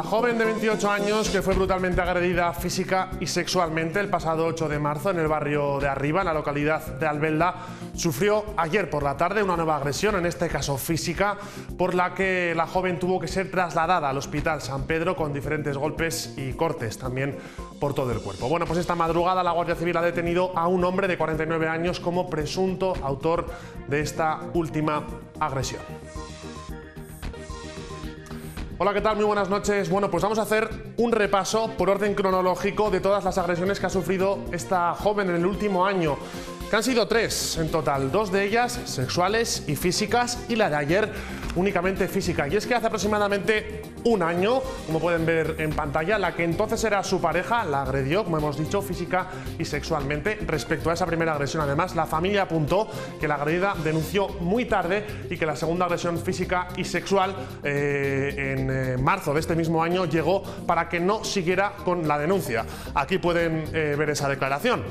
La joven de 28 años que fue brutalmente agredida física y sexualmente el pasado 8 de marzo en el barrio de Arriba, en la localidad de Albelda, sufrió ayer por la tarde una nueva agresión, en este caso física, por la que la joven tuvo que ser trasladada al Hospital San Pedro con diferentes golpes y cortes también por todo el cuerpo. Bueno, pues esta madrugada la Guardia Civil ha detenido a un hombre de 49 años como presunto autor de esta última agresión. Hola, ¿qué tal? Muy buenas noches. Bueno, pues vamos a hacer un repaso por orden cronológico de todas las agresiones que ha sufrido esta joven en el último año, que han sido 3 en total, 2 de ellas sexuales y físicas y la de ayer únicamente física. Y es que hace aproximadamente un año, como pueden ver en pantalla, la que entonces era su pareja la agredió, como hemos dicho, física y sexualmente. Respecto a esa primera agresión, además, la familia apuntó que la agredida denunció muy tarde y que la segunda agresión física y sexual en marzo de este mismo año llegó para que no siguiera con la denuncia. Aquí pueden ver esa declaración.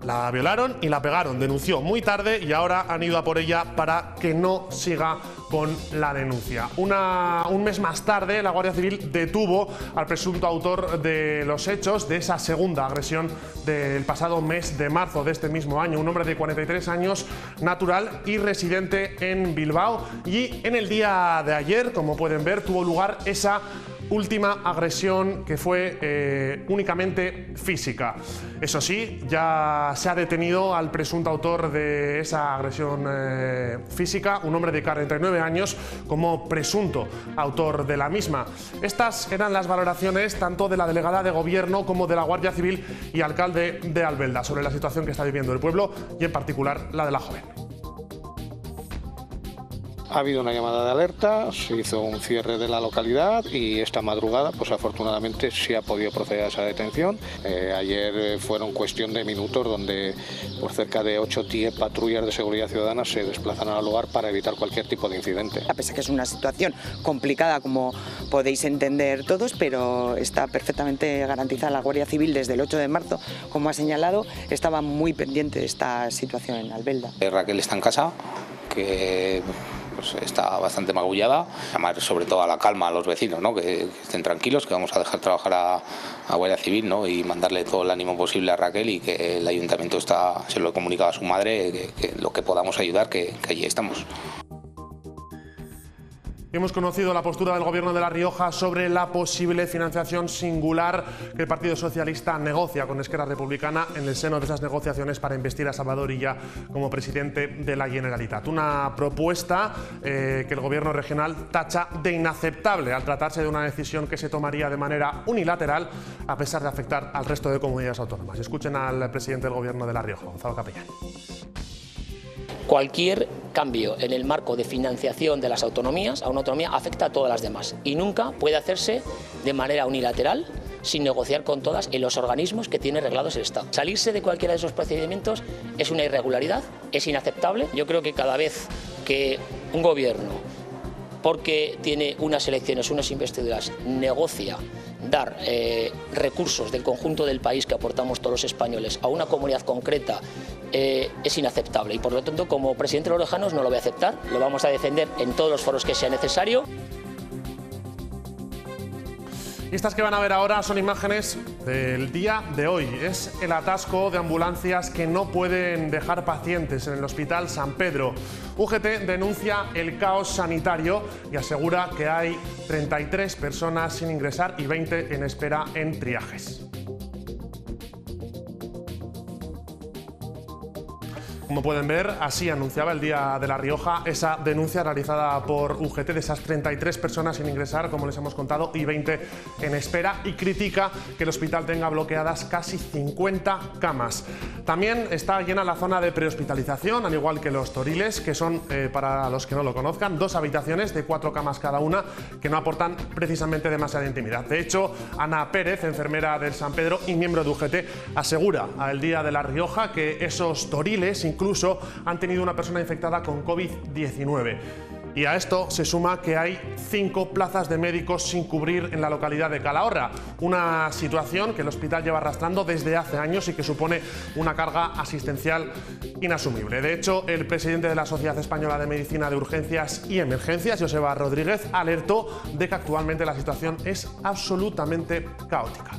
La violaron y la pegaron, denunció muy tarde y ahora han ido a por ella para que no siga con la denuncia. Un mes más tarde, la Guardia Civil detuvo al presunto autor de los hechos de esa segunda agresión del pasado mes de marzo de este mismo año, un hombre de 43 años, natural y residente en Bilbao. Y en el día de ayer, como pueden ver, tuvo lugar esa última agresión que fue únicamente física. Eso sí, ya se ha detenido al presunto autor de esa agresión física, un hombre de 49 años, como presunto autor de la misma. Estas eran las valoraciones tanto de la delegada de Gobierno como de la Guardia Civil y alcalde de Albelda sobre la situación que está viviendo el pueblo y en particular la de la joven. Ha habido una llamada de alerta, se hizo un cierre de la localidad y esta madrugada, pues afortunadamente sí ha podido proceder a esa detención. Ayer fueron cuestión de minutos donde por cerca de 8 o 10 patrullas de seguridad ciudadana se desplazaron al lugar para evitar cualquier tipo de incidente. A pesar que es una situación complicada, como podéis entender todos, pero está perfectamente garantizada. La Guardia Civil desde el 8 de marzo, como ha señalado, estaba muy pendiente de esta situación en Albelda. Raquel está en casa, que pues está bastante magullada. Llamar sobre todo a la calma a los vecinos, ¿no? Que estén tranquilos, que vamos a dejar trabajar a Guardia Civil, ¿no? Y mandarle todo el ánimo posible a Raquel y que el ayuntamiento se lo he comunicado a su madre, que lo que podamos ayudar, que allí estamos. Hemos conocido la postura del Gobierno de La Rioja sobre la posible financiación singular que el Partido Socialista negocia con Esquerra Republicana en el seno de esas negociaciones para investir a Salvador Illa como presidente de la Generalitat. Una propuesta que el Gobierno regional tacha de inaceptable al tratarse de una decisión que se tomaría de manera unilateral a pesar de afectar al resto de comunidades autónomas. Escuchen al presidente del Gobierno de La Rioja, Gonzalo Capellán. Cualquier cambio en el marco de financiación de las autonomías a una autonomía afecta a todas las demás y nunca puede hacerse de manera unilateral sin negociar con todas en los organismos que tiene reglados el Estado. Salirse de cualquiera de esos procedimientos es una irregularidad, es inaceptable. Yo creo que cada vez que un gobierno, porque tiene unas elecciones, unas investiduras, negocia dar recursos del conjunto del país que aportamos todos los españoles a una comunidad concreta, es inaceptable y por lo tanto como presidente de los Lorejanos no lo voy a aceptar, lo vamos a defender en todos los foros que sea necesario. Y estas que van a ver ahora son imágenes del día de hoy. Es el atasco de ambulancias que no pueden dejar pacientes en el Hospital San Pedro. UGT denuncia el caos sanitario y asegura que hay 33 personas sin ingresar y 20 en espera en triajes. Como pueden ver, así anunciaba el Día de La Rioja esa denuncia realizada por UGT de esas 33 personas sin ingresar, como les hemos contado, y 20 en espera, y critica que el hospital tenga bloqueadas casi 50 camas. También está llena la zona de prehospitalización, al igual que los toriles, que son, para los que no lo conozcan, 2 habitaciones de 4 camas cada una, que no aportan precisamente demasiada intimidad. De hecho, Ana Pérez, enfermera del San Pedro y miembro de UGT, asegura al Día de La Rioja que esos toriles incluso han tenido una persona infectada con COVID-19. Y a esto se suma que hay 5 plazas de médicos sin cubrir en la localidad de Calahorra, una situación que el hospital lleva arrastrando desde hace años y que supone una carga asistencial inasumible. De hecho, el presidente de la Sociedad Española de Medicina de Urgencias y Emergencias, Joseba Rodríguez, alertó de que actualmente la situación es absolutamente caótica.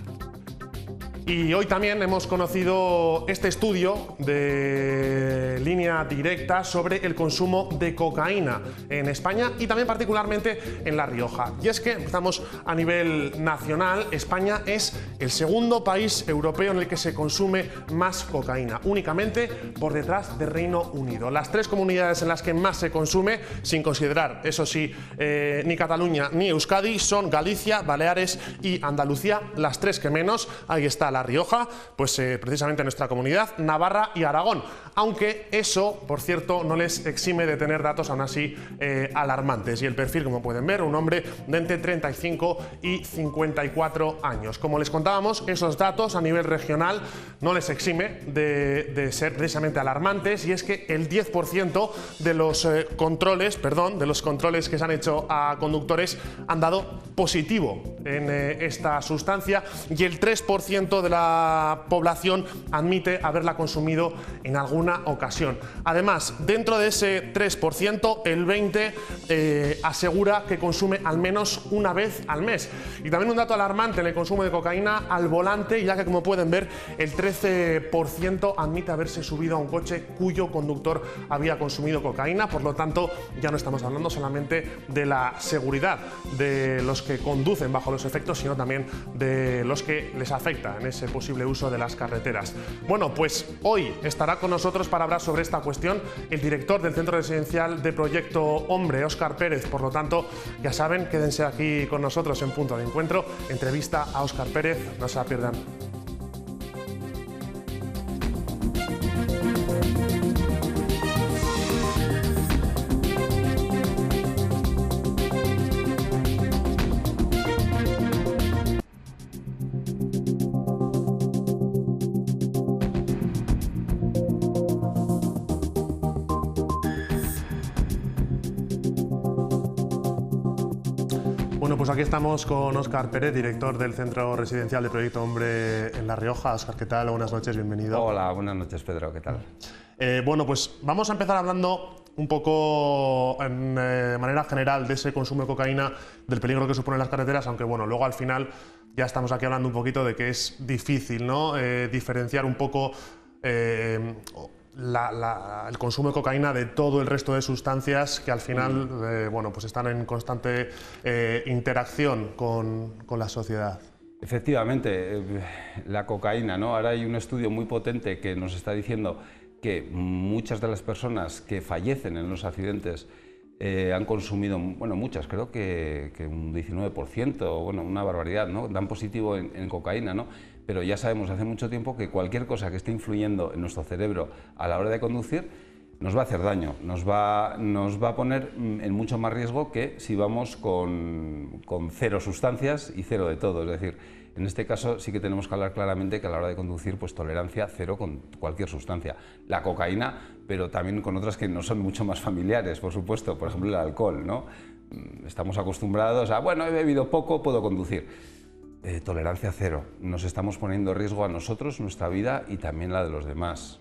Y hoy también hemos conocido este estudio de Línea Directa sobre el consumo de cocaína en España y también particularmente en La Rioja. Y es que empezamos a nivel nacional. España es el segundo país europeo en el que se consume más cocaína, únicamente por detrás de Reino Unido. Las 3 comunidades en las que más se consume, sin considerar, eso sí, ni Cataluña ni Euskadi, son Galicia, Baleares y Andalucía. Las 3 que menos, ahí está La Rioja, pues precisamente nuestra comunidad, Navarra y Aragón, aunque eso, por cierto, no les exime de tener datos aún así alarmantes. Y el perfil, como pueden ver, un hombre de entre 35 y 54 años. Como les contábamos, esos datos a nivel regional no les exime de ser precisamente alarmantes, y es que el 10% de los controles que se han hecho a conductores han dado positivo en esta sustancia, y el 3% de la población admite haberla consumido en alguna ocasión. Además, dentro de ese 3%, el 20% asegura que consume al menos una vez al mes. Y también un dato alarmante en el consumo de cocaína al volante, ya que, como pueden ver, el 13% admite haberse subido a un coche cuyo conductor había consumido cocaína. Por lo tanto, ya no estamos hablando solamente de la seguridad de los que conducen bajo los efectos, sino también de los que les afecta en ese posible uso de las carreteras. Bueno, pues hoy estará con nosotros para hablar sobre esta cuestión el director del Centro Residencial de Proyecto Hombre, Óscar Pérez. Por lo tanto, ya saben, quédense aquí con nosotros en Punto de Encuentro. Entrevista a Óscar Pérez, no se la pierdan. Bueno, pues aquí estamos con Óscar Pérez, director del Centro Residencial de Proyecto Hombre en La Rioja. Óscar, ¿qué tal? Buenas noches, bienvenido. Hola, buenas noches, Pedro, ¿qué tal? Bueno, pues vamos a empezar hablando un poco en manera general de ese consumo de cocaína, del peligro que supone en las carreteras, aunque bueno, luego al final ya estamos aquí hablando un poquito de que es difícil, ¿no? Diferenciar un poco el consumo de cocaína de todo el resto de sustancias que al final bueno, pues están en constante interacción con la sociedad. Efectivamente, la cocaína, ¿no? Ahora hay un estudio muy potente que nos está diciendo que muchas de las personas que fallecen en los accidentes han consumido, bueno, muchas, creo que un 19%, bueno, una barbaridad, ¿no? Dan positivo en cocaína, ¿no? Pero ya sabemos hace mucho tiempo que cualquier cosa que esté influyendo en nuestro cerebro a la hora de conducir nos va a hacer daño, nos va a poner en mucho más riesgo que si vamos con 0 sustancias y 0 de todo. Es decir, en este caso sí que tenemos que hablar claramente que a la hora de conducir, pues tolerancia 0 con cualquier sustancia. La cocaína, pero también con otras que no son mucho más familiares, por supuesto, por ejemplo el alcohol, ¿no? Estamos acostumbrados a, bueno, he bebido poco, puedo conducir. Tolerancia 0. Nos estamos poniendo en riesgo a nosotros, nuestra vida y también la de los demás.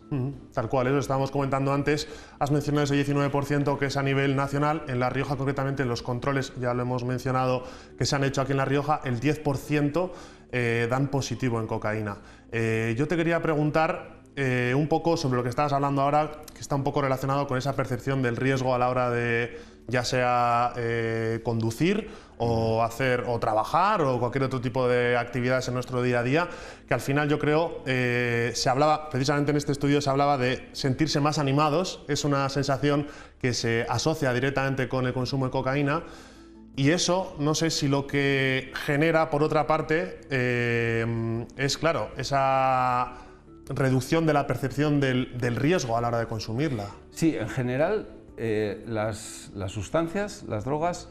Tal cual, eso estábamos comentando antes. Has mencionado ese 19% que es a nivel nacional. En La Rioja, concretamente, en los controles, ya lo hemos mencionado, que se han hecho aquí en La Rioja, el 10% dan positivo en cocaína. Yo te quería preguntar un poco sobre lo que estabas hablando ahora, que está un poco relacionado con esa percepción del riesgo a la hora de, ya sea conducir o hacer o trabajar o cualquier otro tipo de actividades en nuestro día a día, que al final yo creo se hablaba, precisamente en este estudio se hablaba de sentirse más animados. Es una sensación que se asocia directamente con el consumo de cocaína, y eso no sé si lo que genera, por otra parte, es claro, esa reducción de la percepción del riesgo a la hora de consumirla. Sí, en general las sustancias, las drogas,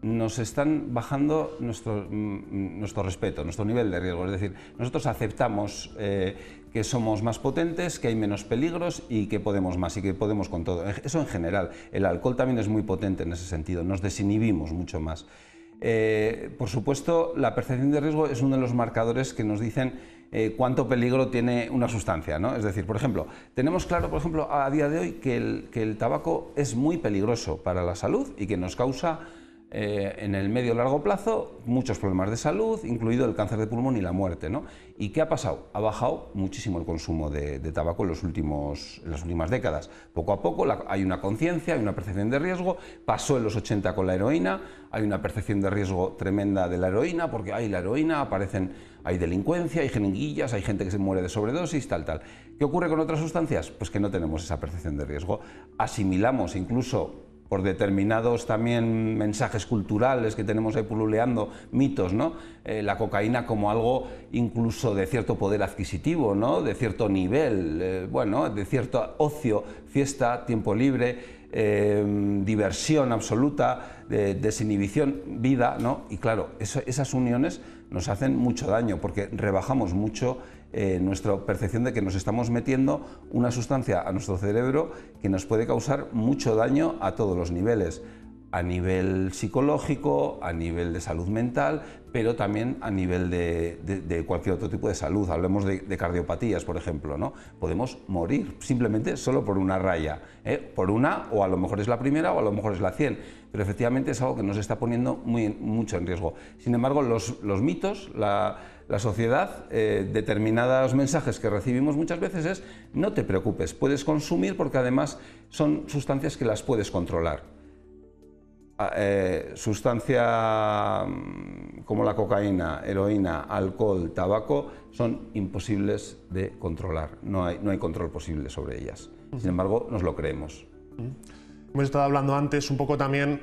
nos están bajando nuestro respeto, nuestro nivel de riesgo. Es decir, nosotros aceptamos que somos más potentes, que hay menos peligros y que podemos más y que podemos con todo. Eso en general. El alcohol también es muy potente en ese sentido, nos desinhibimos mucho más. Por supuesto, la percepción de riesgo es uno de los marcadores que nos dicen cuánto peligro tiene una sustancia, ¿no? Es decir, por ejemplo, tenemos claro, por ejemplo, a día de hoy que el tabaco es muy peligroso para la salud y que nos causa en el medio largo plazo muchos problemas de salud, incluido el cáncer de pulmón y la muerte, ¿no? ¿Y qué ha pasado? Ha bajado muchísimo el consumo de tabaco en las últimas décadas. Poco a poco hay una conciencia, hay una percepción de riesgo. Pasó en los 80 con la heroína, hay una percepción de riesgo tremenda de la heroína, porque hay la heroína, hay delincuencia, hay jeringuillas, hay gente que se muere de sobredosis, tal. ¿Qué ocurre con otras sustancias? Pues que no tenemos esa percepción de riesgo. Asimilamos incluso por determinados también mensajes culturales que tenemos ahí pululeando, mitos, ¿no? La cocaína como algo incluso de cierto poder adquisitivo, ¿no? De cierto nivel, bueno, de cierto ocio, fiesta, tiempo libre, diversión absoluta, desinhibición, vida, ¿no? Y claro, esas uniones nos hacen mucho daño porque rebajamos mucho nuestra percepción de que nos estamos metiendo una sustancia a nuestro cerebro que nos puede causar mucho daño a todos los niveles, a nivel psicológico, a nivel de salud mental, pero también a nivel de cualquier otro tipo de salud. Hablemos de cardiopatías, por ejemplo, ¿no? Podemos morir simplemente solo por una raya, por una, o a lo mejor es la primera o a lo mejor es la 100, pero efectivamente es algo que nos está poniendo mucho en riesgo. Sin embargo, los mitos, la sociedad, determinados mensajes que recibimos muchas veces es: no te preocupes, puedes consumir porque además son sustancias que las puedes controlar. Sustancia como la cocaína, heroína, alcohol, tabaco son imposibles de controlar, no hay control posible sobre ellas. Sin embargo, nos lo creemos. Hemos estado hablando antes un poco también,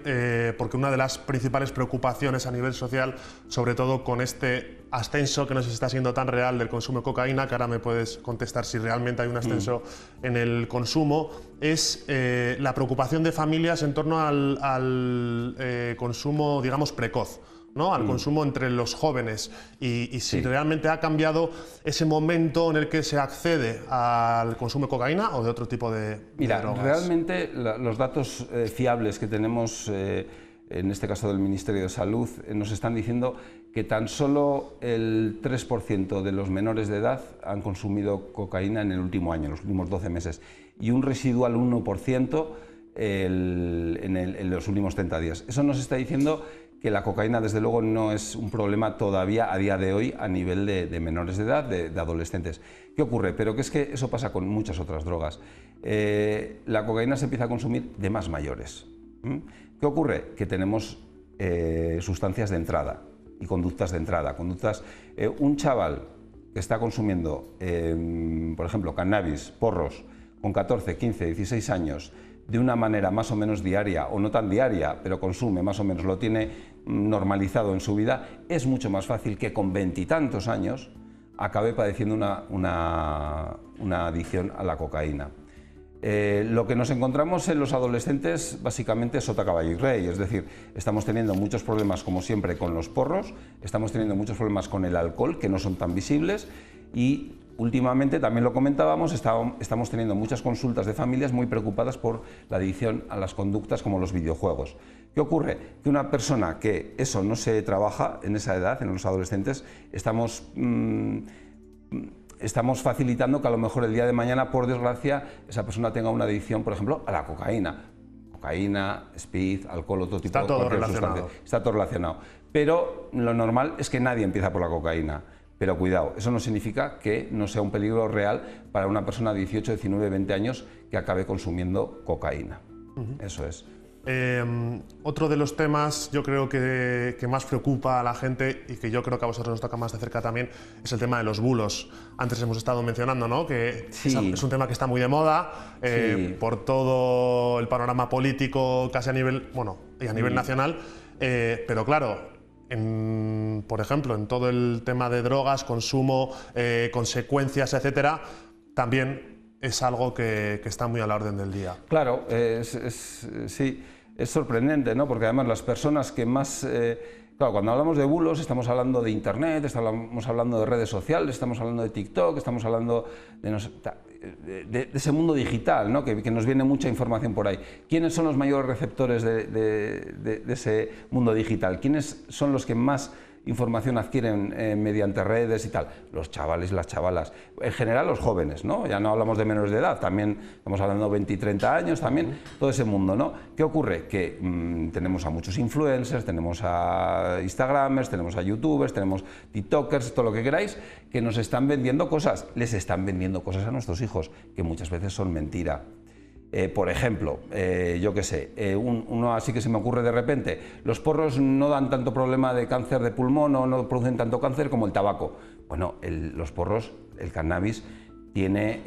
porque una de las principales preocupaciones a nivel social, sobre todo con este ascenso que nos está siendo tan real del consumo de cocaína, que ahora me puedes contestar si realmente hay un ascenso en el consumo, es la preocupación de familias en torno al consumo, digamos, precoz, ¿no? Al consumo entre los jóvenes y si realmente ha cambiado ese momento en el que se accede al consumo de cocaína o de otro tipo de drogas. Realmente los datos fiables que tenemos, en este caso del Ministerio de Salud, nos están diciendo que tan solo el 3% de los menores de edad han consumido cocaína en el último año, en los últimos 12 meses, y un residual 1% en los últimos 30 días. Eso nos está diciendo que la cocaína, desde luego, no es un problema todavía a día de hoy a nivel de menores de edad, de adolescentes. ¿Qué ocurre? Pero que es que eso pasa con muchas otras drogas. La cocaína se empieza a consumir de más mayores. ¿Qué ocurre? Que tenemos sustancias de entrada y conductas de entrada. Un chaval que está consumiendo, por ejemplo, cannabis, porros, con 14, 15, 16 años, de una manera más o menos diaria, o no tan diaria, pero consume más o menos, lo tiene normalizado en su vida, es mucho más fácil que con 20 y tantos años acabe padeciendo una adicción a la cocaína. Lo que nos encontramos en los adolescentes básicamente es sota, caballo y rey, es decir, estamos teniendo muchos problemas, como siempre, con los porros, estamos teniendo muchos problemas con el alcohol, que no son tan visibles, y últimamente, también lo comentábamos, estamos teniendo muchas consultas de familias muy preocupadas por la adicción a las conductas como los videojuegos. ¿Qué ocurre? Que una persona que eso no se trabaja en esa edad, en los adolescentes, estamos facilitando que a lo mejor el día de mañana, por desgracia, esa persona tenga una adicción, por ejemplo, a la cocaína. Cocaína, speed, alcohol, otro tipo de sustancia. Está todo relacionado. Pero lo normal es que nadie empieza por la cocaína. Pero cuidado, eso no significa que no sea un peligro real para una persona de 18, 19, 20 años que acabe consumiendo cocaína. Eso es. Otro de los temas, yo creo que más preocupa a la gente y que yo creo que a vosotros os toca más de cerca también, es el tema de los bulos. Antes hemos estado mencionando, ¿no?, que es un tema que está muy de moda por todo el panorama político, casi a nivel, y a nivel nacional, pero claro, por ejemplo, en todo el tema de drogas, consumo, consecuencias, etcétera, también es algo que está muy a la orden del día. Claro, sí. es sorprendente, ¿no? Porque además las personas que más... Claro, cuando hablamos de bulos estamos hablando de Internet, estamos hablando de redes sociales, estamos hablando de TikTok, estamos hablando de ese mundo digital, ¿no? que nos viene mucha información por ahí. ¿Quiénes son los mayores receptores de ese mundo digital? ¿Quiénes son los que más información adquieren mediante redes y tal? Los chavales y las chavalas, en general los jóvenes, ¿no? Ya no hablamos de menores de edad, también estamos hablando de 20 y 30 años, también todo ese mundo, ¿no? ¿Qué ocurre? Que tenemos a muchos influencers, tenemos a Instagramers, tenemos a YouTubers, tenemos TikTokers, todo lo que queráis, que nos están vendiendo cosas, les están vendiendo cosas a nuestros hijos, que muchas veces son mentira. Por ejemplo, yo qué sé, uno así que se me ocurre de repente, los porros no dan tanto problema de cáncer de pulmón o no producen tanto cáncer como el tabaco. Bueno, los porros, el cannabis, tiene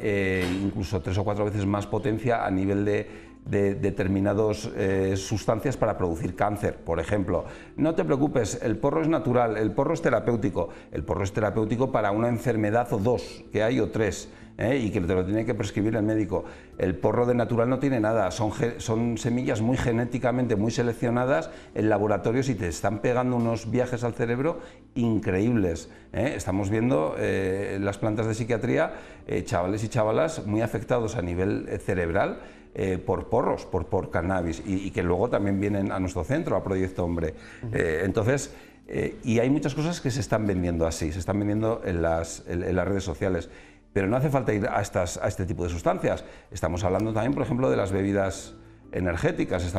incluso 3 o 4 veces más potencia a nivel de determinadas sustancias para producir cáncer. Por ejemplo, no te preocupes, el porro es natural, el porro es terapéutico. El porro es terapéutico para una enfermedad o 2 que hay o 3. Y que te lo tiene que prescribir el médico. El porro de natural no tiene nada, son semillas muy genéticamente muy seleccionadas en laboratorios y te están pegando unos viajes al cerebro increíbles. Estamos viendo las plantas de psiquiatría, chavales y chavalas muy afectados a nivel cerebral por porros, por cannabis, y que luego también vienen a nuestro centro, a Proyecto Hombre. Entonces, y hay muchas cosas que se están vendiendo así, se están vendiendo en las redes sociales. Pero no hace falta ir a este tipo de sustancias. Estamos hablando también, por ejemplo, de las bebidas energéticas.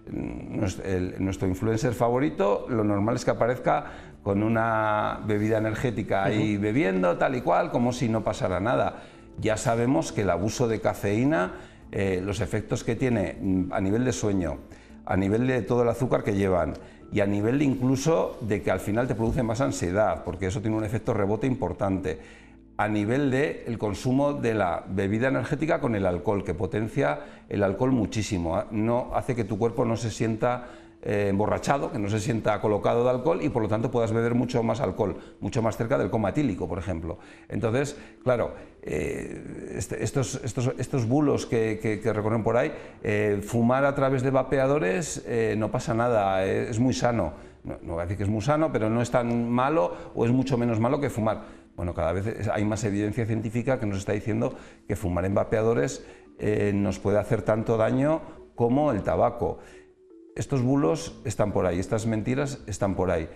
Nuestro influencer favorito, lo normal es que aparezca con una bebida energética ahí bebiendo, tal y cual, como si no pasara nada. Ya sabemos que el abuso de cafeína, los efectos que tiene a nivel de sueño, a nivel de todo el azúcar que llevan, y a nivel de incluso de que al final te produce más ansiedad, porque eso tiene un efecto rebote importante. A nivel del consumo de la bebida energética con el alcohol, que potencia el alcohol muchísimo, no hace que tu cuerpo no se sienta emborrachado, que no se sienta colocado de alcohol y por lo tanto puedas beber mucho más alcohol, mucho más cerca del coma etílico, por ejemplo. Entonces, claro, estos bulos que recorren por ahí, fumar a través de vapeadores no pasa nada, es muy sano. No voy a decir que es muy sano, pero no es tan malo o es mucho menos malo que fumar. Bueno, cada vez hay más evidencia científica que nos está diciendo que fumar en vapeadores nos puede hacer tanto daño como el tabaco. Estos bulos están por ahí, estas mentiras están por ahí.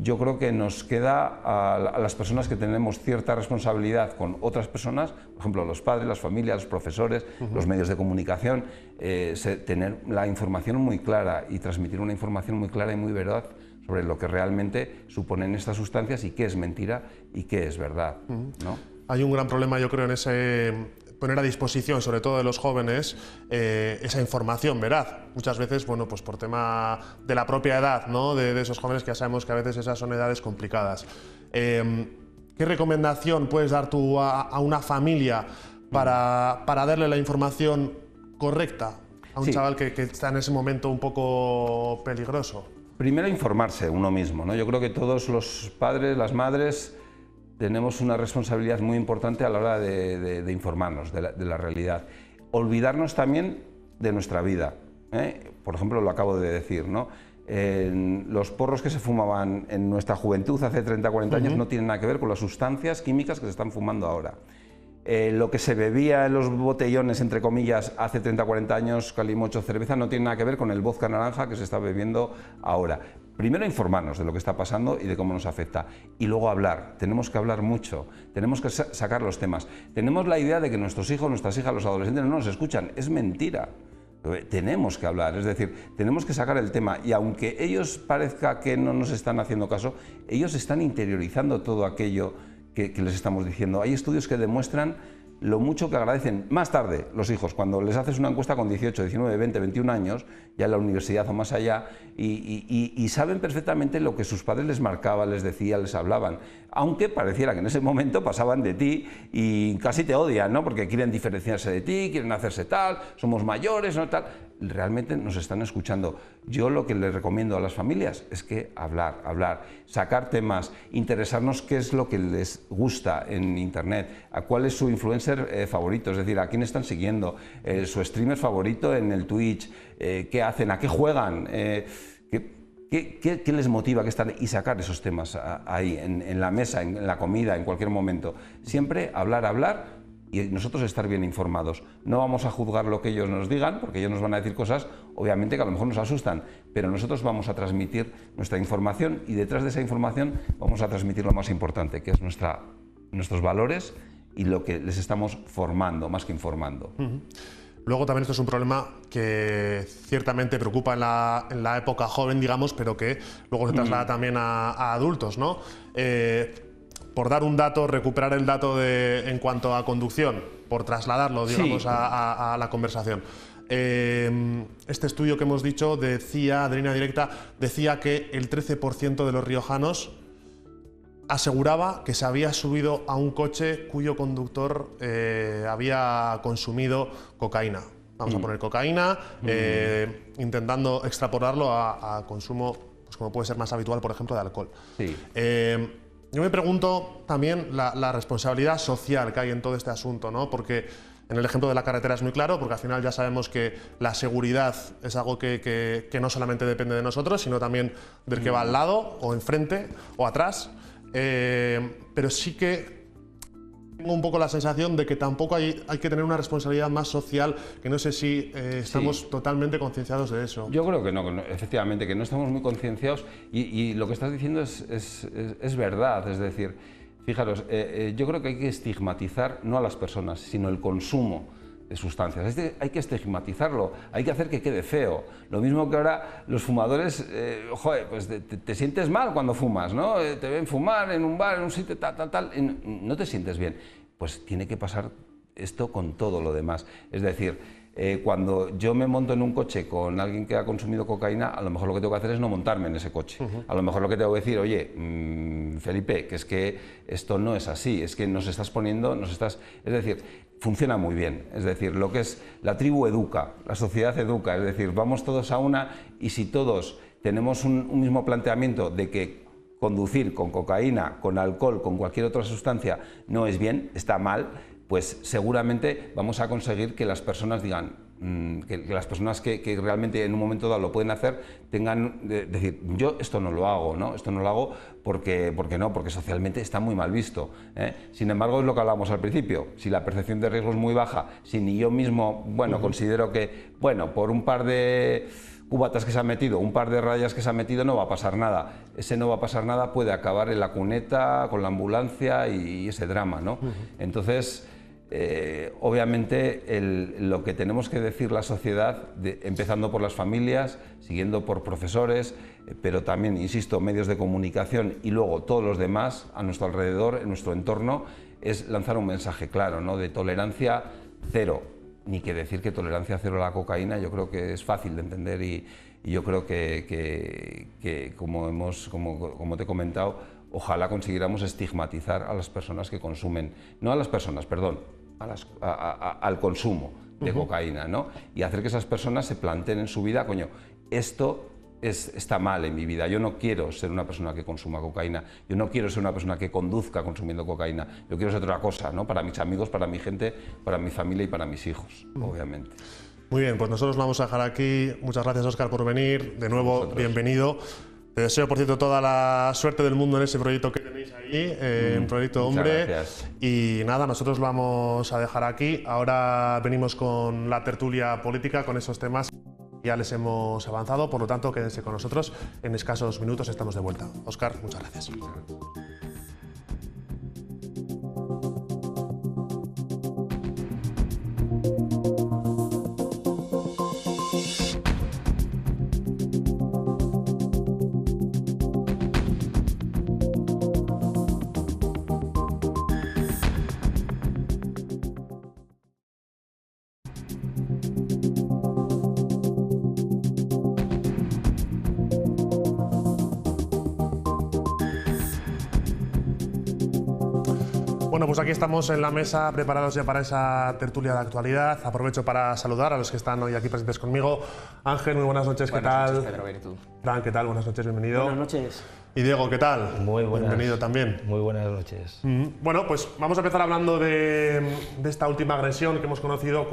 Yo creo que nos queda a las personas que tenemos cierta responsabilidad con otras personas, por ejemplo, los padres, las familias, los profesores, los medios de comunicación, tener la información muy clara y transmitir una información muy clara y muy veraz sobre lo que realmente suponen estas sustancias y qué es mentira y qué es verdad, ¿no? Hay un gran problema, yo creo, en ese poner a disposición, sobre todo de los jóvenes, esa información veraz. Muchas veces, bueno, pues por tema de la propia edad, ¿no? de esos jóvenes, que ya sabemos que a veces esas son edades complicadas. ¿Qué recomendación puedes dar tú a una familia para darle la información correcta a un chaval que está en ese momento un poco peligroso? Primero, informarse uno mismo, ¿no? Yo creo que todos los padres, las madres, tenemos una responsabilidad muy importante a la hora de informarnos de la realidad. Olvidarnos también de nuestra vida, Por ejemplo, lo acabo de decir, ¿no? Los porros que se fumaban en nuestra juventud hace 30 o 40 años no tienen nada que ver con las sustancias químicas que se están fumando ahora. Lo que se bebía en los botellones, entre comillas, hace 30 o 40 años, calimocho, cerveza, no tiene nada que ver con el vodka naranja que se está bebiendo ahora. Primero informarnos de lo que está pasando y de cómo nos afecta. Y luego hablar. Tenemos que hablar mucho. Tenemos que sacar los temas. Tenemos la idea de que nuestros hijos, nuestras hijas, los adolescentes no nos escuchan. Es mentira. Tenemos que hablar, es decir, tenemos que sacar el tema. Y aunque ellos parezca que no nos están haciendo caso, ellos están interiorizando todo aquello que les estamos diciendo. Hay estudios que demuestran lo mucho que agradecen más tarde los hijos, cuando les haces una encuesta con 18, 19, 20, 21 años, ya en la universidad o más allá, y saben perfectamente lo que sus padres les marcaban, les decían, les hablaban, aunque pareciera que en ese momento pasaban de ti y casi te odian, ¿no? Porque quieren diferenciarse de ti, quieren hacerse tal, somos mayores, ¿no? Tal. realmente nos están escuchando. Yo lo que les recomiendo a las familias es que hablar, sacar temas, interesarnos qué es lo que les gusta en Internet, a cuál es su influencer favorito, es decir, a quién están siguiendo, su streamer favorito en el Twitch, qué hacen, a qué juegan, ¿Qué les motiva que están? Y sacar esos temas ahí, en la mesa, en la comida, en cualquier momento. Siempre hablar y nosotros estar bien informados. No vamos a juzgar lo que ellos nos digan, porque ellos nos van a decir cosas, obviamente, que a lo mejor nos asustan, pero nosotros vamos a transmitir nuestra información y detrás de esa información vamos a transmitir lo más importante, que es nuestros valores y lo que les estamos formando, más que informando. Luego también esto es un problema que ciertamente preocupa en la época joven, digamos, pero que luego se traslada también a adultos, ¿no? Por dar un dato, recuperar el dato en cuanto a conducción, por trasladarlo, digamos, a la conversación. Este estudio que hemos dicho decía, de línea directa, decía que el 13% de los riojanos aseguraba que se había subido a un coche cuyo conductor había consumido cocaína. Vamos a poner cocaína, intentando extrapolarlo a consumo, pues como puede ser más habitual, por ejemplo, de alcohol. Sí. Yo me pregunto también la responsabilidad social que hay en todo este asunto, ¿no? Porque en el ejemplo de la carretera es muy claro, porque al final ya sabemos que la seguridad es algo que no solamente depende de nosotros, sino también del que va al lado, o enfrente, o atrás. Pero sí que tengo un poco la sensación de que tampoco hay que tener una responsabilidad más social, que no sé si estamos totalmente concienciados de eso. Yo creo que no, efectivamente, que no estamos muy concienciados y lo que estás diciendo es verdad, es decir, fijaros, yo creo que hay que estigmatizar no a las personas, sino el consumo de sustancias. Hay que estigmatizarlo, hay que hacer que quede feo. Lo mismo que ahora los fumadores, pues te sientes mal cuando fumas, ¿no? Te ven fumar en un bar, en un sitio, tal, y no te sientes bien. Pues tiene que pasar esto con todo lo demás. Es decir, cuando yo me monto en un coche con alguien que ha consumido cocaína, a lo mejor lo que tengo que hacer es no montarme en ese coche. A lo mejor lo que tengo que decir, oye, Felipe, que es que esto no es así, es que nos estás poniendo, Es decir, funciona muy bien, es decir, lo que es la tribu educa, la sociedad educa, es decir, vamos todos a una y si todos tenemos un mismo planteamiento de que conducir con cocaína, con alcohol, con cualquier otra sustancia no es bien, está mal, pues seguramente vamos a conseguir que las personas digan, que las personas que realmente en un momento dado lo pueden hacer, tengan, decir, yo esto no lo hago, ¿no? Esto no lo hago porque socialmente está muy mal visto, ¿eh? Sin embargo, es lo que hablábamos al principio, si la percepción de riesgo es muy baja, si ni yo mismo, considero que, por un par de cubatas que se ha metido, un par de rayas que se ha metido, no va a pasar nada. Ese no va a pasar nada puede acabar en la cuneta, con la ambulancia y ese drama, ¿no? Entonces, obviamente lo que tenemos que decir la sociedad, empezando por las familias, siguiendo por profesores, pero también, insisto, medios de comunicación y luego todos los demás a nuestro alrededor, en nuestro entorno, es lanzar un mensaje claro, ¿no? De tolerancia cero. Ni que decir que tolerancia cero a la cocaína, yo creo que es fácil de entender y yo creo que como te he comentado, ojalá consiguiéramos estigmatizar a las personas que consumen, no a las personas, perdón, al consumo de cocaína, ¿no? Y hacer que esas personas se planteen en su vida, coño, esto está mal en mi vida, yo no quiero ser una persona que consuma cocaína, yo no quiero ser una persona que conduzca consumiendo cocaína, yo quiero ser otra cosa, ¿no? Para mis amigos, para mi gente, para mi familia y para mis hijos, obviamente. Muy bien, pues nosotros vamos a dejar aquí. Muchas gracias, Óscar, por venir. De nuevo, bienvenido. Te deseo, por cierto, toda la suerte del mundo en ese proyecto que tenéis ahí, en Proyecto Hombre. Gracias. Y nada, nosotros lo vamos a dejar aquí. Ahora venimos con la tertulia política, con esos temas. Ya les hemos avanzado, por lo tanto, quédense con nosotros. En escasos minutos estamos de vuelta. Óscar, muchas gracias. Bueno, pues aquí estamos en la mesa preparados ya para esa tertulia de actualidad. Aprovecho para saludar a los que están hoy aquí presentes conmigo. Ángel, muy buenas noches, ¿qué tal? Buenas noches, Pedro, bien, ¿y tú? Fran, ¿qué tal? Buenas noches, bienvenido. Buenas noches. Y Diego, ¿qué tal? Muy buenas. Bienvenido también. Muy buenas noches. Bueno, pues vamos a empezar hablando de esta última agresión que hemos conocido,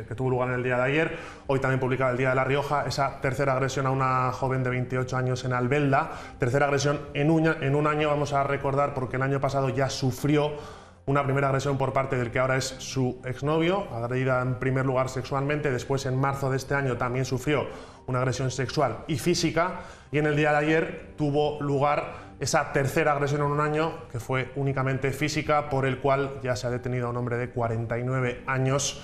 que tuvo lugar en el día de ayer, hoy también publicada el Día de La Rioja, esa tercera agresión a una joven de 28 años en Albelda, tercera agresión en un año, vamos a recordar, porque el año pasado ya sufrió una primera agresión por parte del que ahora es su exnovio, agredida en primer lugar sexualmente, después en marzo de este año también sufrió una agresión sexual y física, y en el día de ayer tuvo lugar esa tercera agresión en un año, que fue únicamente física, por el cual ya se ha detenido a un hombre de 49 años,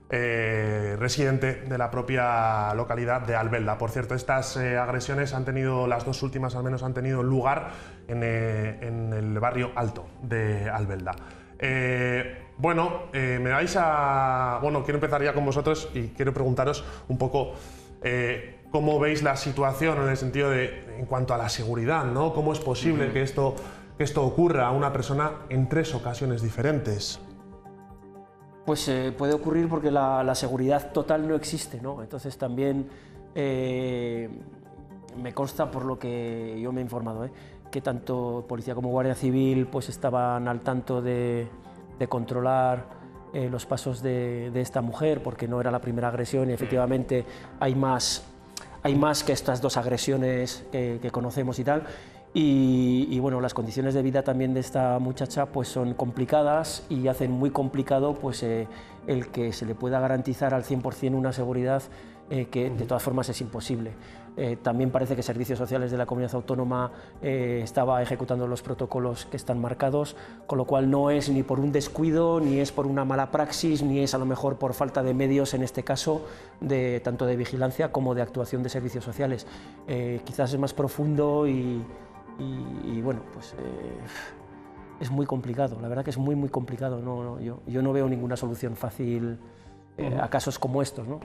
residente de la propia localidad de Albelda. Por cierto, estas agresiones han tenido, las dos últimas al menos, han tenido lugar en el barrio Alto de Albelda. Bueno, quiero empezar ya con vosotros y quiero preguntaros un poco cómo veis la situación en el sentido de, en cuanto a la seguridad, ¿no? ¿Cómo es posible que esto ocurra a una persona en 3 ocasiones diferentes? Pues puede ocurrir porque la seguridad total no existe, ¿no? Entonces también me consta, por lo que yo me he informado, que tanto Policía como Guardia Civil pues estaban al tanto de controlar los pasos de esta mujer, porque no era la primera agresión y efectivamente hay más que estas 2 agresiones que conocemos y tal. Y bueno, las condiciones de vida también de esta muchacha pues son complicadas y hacen muy complicado pues el que se le pueda garantizar al 100% una seguridad que de todas formas es imposible. También parece que Servicios Sociales de la Comunidad Autónoma estaba ejecutando los protocolos que están marcados, con lo cual no es ni por un descuido, ni es por una mala praxis, ni es a lo mejor por falta de medios, en este caso, tanto de vigilancia como de actuación de Servicios Sociales. Quizás es más profundo y bueno, pues es muy complicado, la verdad que es muy complicado. Yo no veo ninguna solución fácil a casos como estos, ¿no?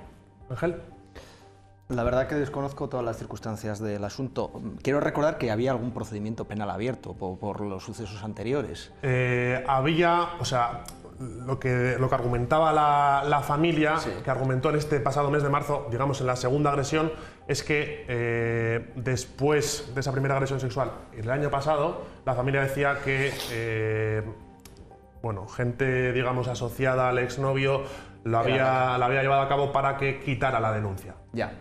Ángel. La verdad que desconozco todas las circunstancias del asunto. Quiero recordar que había algún procedimiento penal abierto por los sucesos anteriores. Había, o sea, lo que argumentaba la familia, sí, que argumentó en este pasado mes de marzo, digamos en la segunda agresión, es que después de esa primera agresión sexual el año pasado, la familia decía que gente, digamos, asociada al exnovio la había llevado a cabo para que quitara la denuncia. Ya.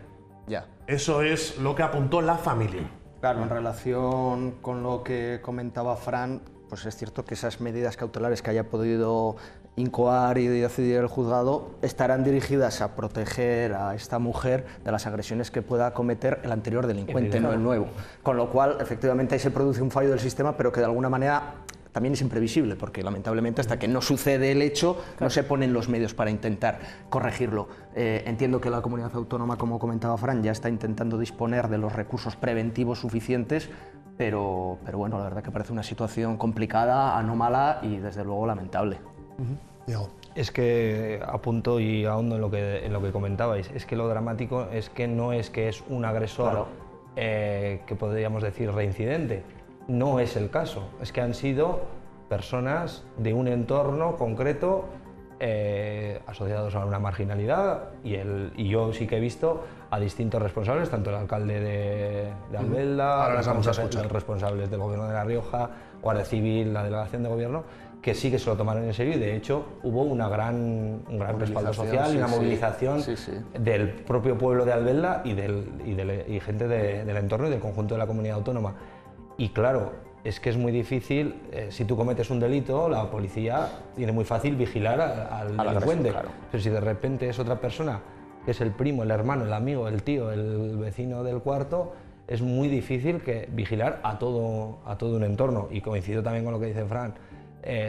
Eso es lo que apuntó la familia. Claro, en relación con lo que comentaba Fran, pues es cierto que esas medidas cautelares que haya podido incoar y decidir el juzgado estarán dirigidas a proteger a esta mujer de las agresiones que pueda cometer el anterior delincuente, no el nuevo. Con lo cual, efectivamente, ahí se produce un fallo del sistema, pero que de alguna manera también es imprevisible, porque lamentablemente hasta que no sucede el hecho, no se ponen los medios para intentar corregirlo. Entiendo que la comunidad autónoma, como comentaba Fran, ya está intentando disponer de los recursos preventivos suficientes, pero bueno, la verdad que parece una situación complicada, anómala y desde luego lamentable. Diego. Es que apunto y ahondo en lo que comentabais, es que lo dramático es que no es que es un agresor, claro, que podríamos decir reincidente. No es el caso, es que han sido personas de un entorno concreto asociados a una marginalidad y yo sí que he visto a distintos responsables, tanto el alcalde de Albelda, los responsables del Gobierno de La Rioja, Guardia Civil, la delegación de gobierno, que sí que se lo tomaron en serio y de hecho hubo un gran respaldo social y una movilización del propio pueblo de Albelda y gente del entorno y del conjunto de la comunidad autónoma. Y claro, es que es muy difícil, si tú cometes un delito, la policía tiene muy fácil vigilar al delincuente. Claro. Pero si de repente es otra persona, que es el primo, el hermano, el amigo, el tío, el vecino del cuarto, es muy difícil vigilar a todo un entorno. Y coincido también con lo que dice Fran,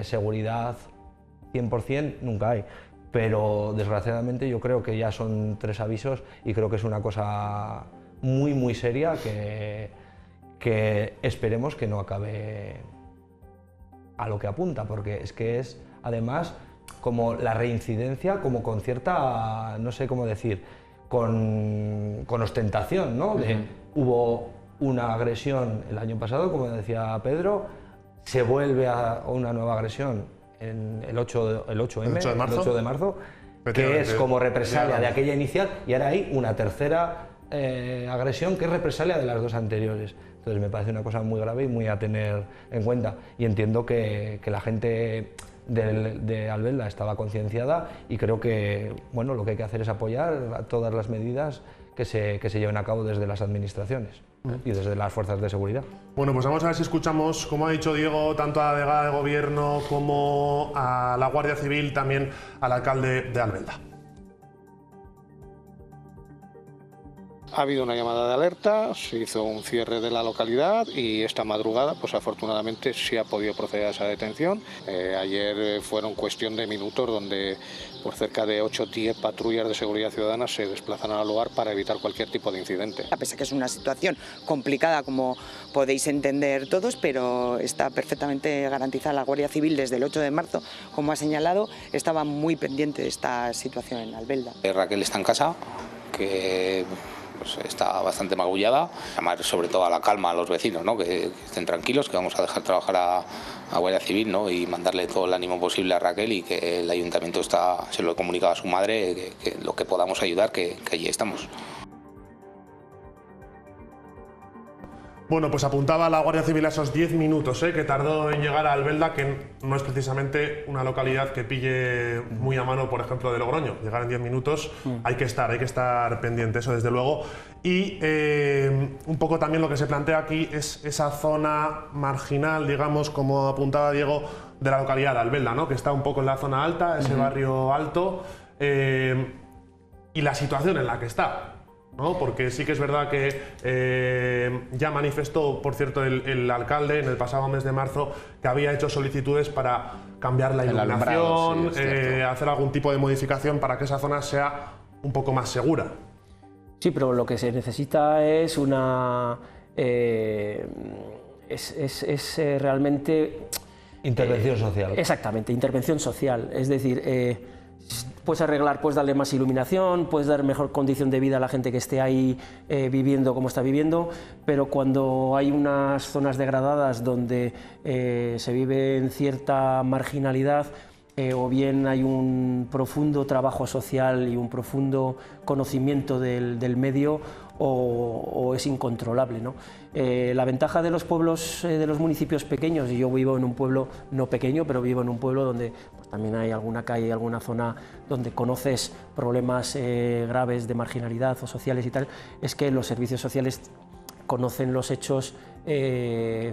seguridad 100% nunca hay. Pero desgraciadamente yo creo que ya son 3 avisos y creo que es una cosa muy seria que esperemos que no acabe a lo que apunta, porque es que es además como la reincidencia, como con cierta, no sé cómo decir, con ostentación, ¿no? Hubo una agresión el año pasado, como decía Pedro, se vuelve a una nueva agresión el 8 de marzo, que es como represalia de aquella inicial, y ahora hay una tercera agresión que es represalia de las dos anteriores. Entonces me parece una cosa muy grave y muy a tener en cuenta, y entiendo que la gente de Albelda estaba concienciada, y creo que bueno, lo que hay que hacer es apoyar todas las medidas que se lleven a cabo desde las administraciones y desde las fuerzas de seguridad. Bueno, pues vamos a ver si escuchamos, como ha dicho Diego, tanto a la delegada de Gobierno como a la Guardia Civil, también al alcalde de Albelda. Ha habido una llamada de alerta, se hizo un cierre de la localidad y esta madrugada, pues afortunadamente sí ha podido proceder a esa detención. Ayer fueron cuestión de minutos donde por cerca de 8 o 10 patrullas de seguridad ciudadana se desplazaron al lugar para evitar cualquier tipo de incidente. A pesar que es una situación complicada, como podéis entender todos, pero está perfectamente garantizada. La Guardia Civil desde el 8 de marzo, como ha señalado, estaba muy pendiente de esta situación en Albelda. Raquel está en casa, que pues está bastante magullada. Llamar sobre todo a la calma a los vecinos, ¿no? Que estén tranquilos, que vamos a dejar trabajar a Guardia Civil, ¿no? Y mandarle todo el ánimo posible a Raquel, y que el ayuntamiento se lo he comunicado a su madre, que lo que podamos ayudar, que allí estamos. Bueno, pues apuntaba la Guardia Civil a esos 10 minutos que tardó en llegar a Albelda, que no es precisamente una localidad que pille muy a mano, por ejemplo, de Logroño. Llegar en 10 minutos hay que estar pendiente, eso desde luego. Y un poco también lo que se plantea aquí es esa zona marginal, digamos, como apuntaba Diego, de la localidad de Albelda, ¿no? Que está un poco en la zona alta, ese barrio alto, y la situación en la que está, ¿no? Porque sí que es verdad que ya manifestó, por cierto, el alcalde en el pasado mes de marzo que había hecho solicitudes para cambiar la iluminación, hacer algún tipo de modificación para que esa zona sea un poco más segura. Sí, pero lo que se necesita es una... realmente... Intervención social. Exactamente, intervención social. Es decir, puedes arreglar, puedes darle más iluminación, puedes dar mejor condición de vida a la gente que esté ahí viviendo como está viviendo, pero cuando hay unas zonas degradadas donde se vive en cierta marginalidad, o bien hay un profundo trabajo social y un profundo conocimiento del medio, o es incontrolable, ¿no? La ventaja de los pueblos, de los municipios pequeños, y yo vivo en un pueblo no pequeño, pero vivo en un pueblo donde pues, también hay alguna calle, alguna zona donde conoces problemas graves de marginalidad o sociales y tal, es que los servicios sociales conocen los hechos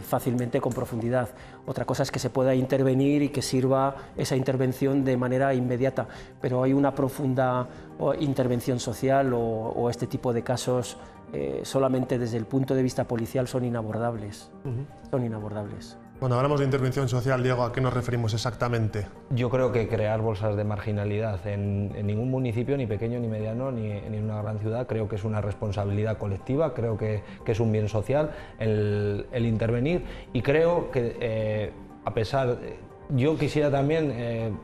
fácilmente, con profundidad. Otra cosa es que se pueda intervenir y que sirva esa intervención de manera inmediata, pero hay una profunda intervención social o este tipo de casos solamente desde el punto de vista policial son inabordables. Son inabordables. Cuando hablamos de intervención social, Diego, ¿a qué nos referimos exactamente? Yo creo que crear bolsas de marginalidad en ningún municipio, ni pequeño, ni mediano, ni en una gran ciudad, creo que es una responsabilidad colectiva, creo que es un bien social el intervenir, y creo que a pesar... yo quisiera también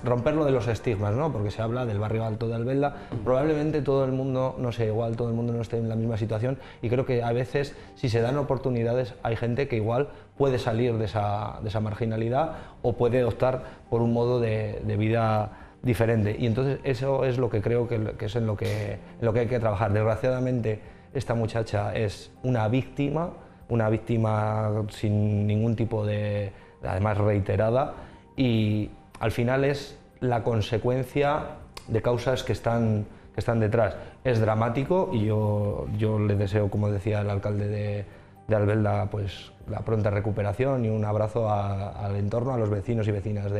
romperlo de los estigmas, ¿no? Porque se habla del barrio alto de Albelda, probablemente todo el mundo no sea igual, todo el mundo no esté en la misma situación, y creo que a veces, si se dan oportunidades, hay gente que igual puede salir de esa marginalidad o puede optar por un modo de vida diferente, y entonces eso es lo que creo que es en lo que hay que trabajar. Desgraciadamente esta muchacha es una víctima sin ningún tipo de, además reiterada, y al final es la consecuencia de causas que están detrás. Es dramático, y yo le deseo, como decía el alcalde de Albelda, pues la pronta recuperación, y un abrazo al entorno, a los vecinos y vecinas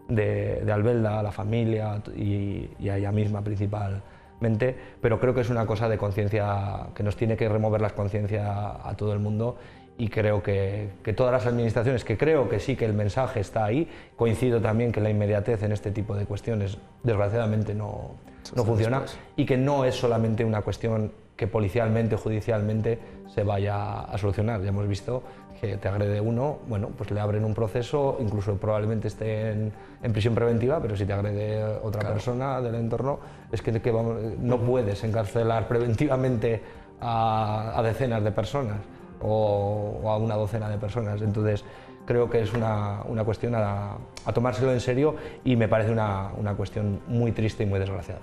de Albelda, a la familia y a ella misma principalmente, pero creo que es una cosa de conciencia que nos tiene que remover las conciencias a todo el mundo. Y creo que todas las administraciones, que creo que sí, que el mensaje está ahí, coincido también que la inmediatez en este tipo de cuestiones desgraciadamente no funciona, y que no es solamente una cuestión que policialmente o judicialmente se vaya a solucionar. Ya hemos visto que te agrede uno, bueno, pues le abren un proceso, incluso probablemente esté en prisión preventiva, pero si te agrede otra persona del entorno, es que no puedes encarcelar preventivamente a decenas de personas o a una docena de personas. Entonces creo que es una cuestión a tomárselo en serio y me parece una cuestión muy triste y muy desgraciada.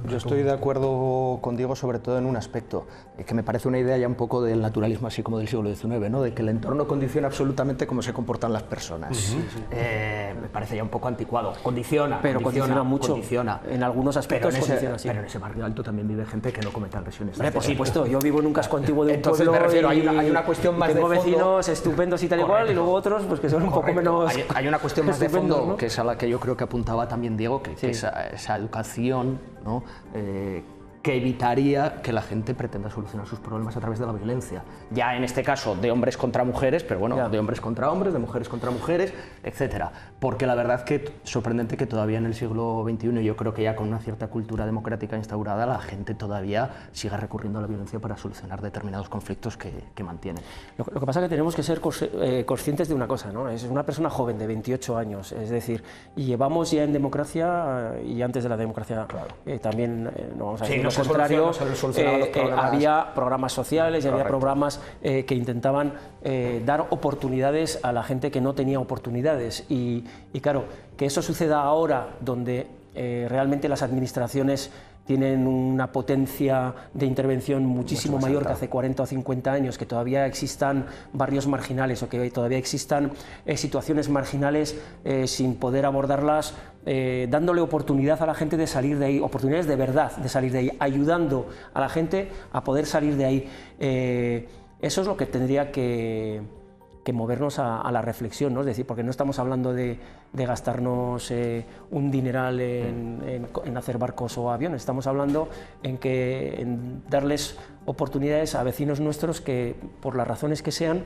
Yo estoy de acuerdo con Diego sobre todo en un aspecto, que me parece una idea ya un poco del naturalismo así como del siglo XIX, ¿no? De que el entorno condiciona absolutamente cómo se comportan las personas. Me parece ya un poco anticuado. Condiciona mucho. Condiciona. En algunos aspectos condiciona, sí. Pero en ese barrio alto también vive gente que no comete agresiones. Por supuesto, yo vivo en un casco antiguo de un Entonces, pueblo. me refiero, hay una cuestión más de fondo. Tengo vecinos estupendos y tal igual, y luego otros pues que son un poco menos. Hay una cuestión más de fondo, ¿no? que es a la que yo creo que apuntaba también Diego, que es esa educación, ¿no? Que evitaría que la gente pretenda solucionar sus problemas a través de la violencia. Ya en este caso de hombres contra mujeres, pero bueno, de hombres contra hombres, de mujeres contra mujeres, etcétera. Porque la verdad que sorprendente que todavía en el siglo XXI, yo creo que ya con una cierta cultura democrática instaurada, la gente todavía siga recurriendo a la violencia para solucionar determinados conflictos que mantienen. Lo que pasa es que tenemos que ser conscientes de una cosa, ¿no? Es una persona joven de 28 años, es decir, y llevamos ya en democracia y antes de la democracia también, no vamos a decir lo contrario, había programas sociales y había programas que intentaban dar oportunidades a la gente que no tenía oportunidades y claro, que eso suceda ahora donde realmente las administraciones tienen una potencia de intervención muchísimo mayor que hace 40 o 50 años, que todavía existan barrios marginales o que todavía existan situaciones marginales sin poder abordarlas, dándole oportunidad a la gente de salir de ahí, oportunidades de verdad de salir de ahí, ayudando a la gente a poder salir de ahí. Eso es lo que tendría que movernos a la reflexión, ¿no? Es decir, porque no estamos hablando de gastarnos un dineral en hacer barcos o aviones, estamos hablando en darles oportunidades a vecinos nuestros que, por las razones que sean,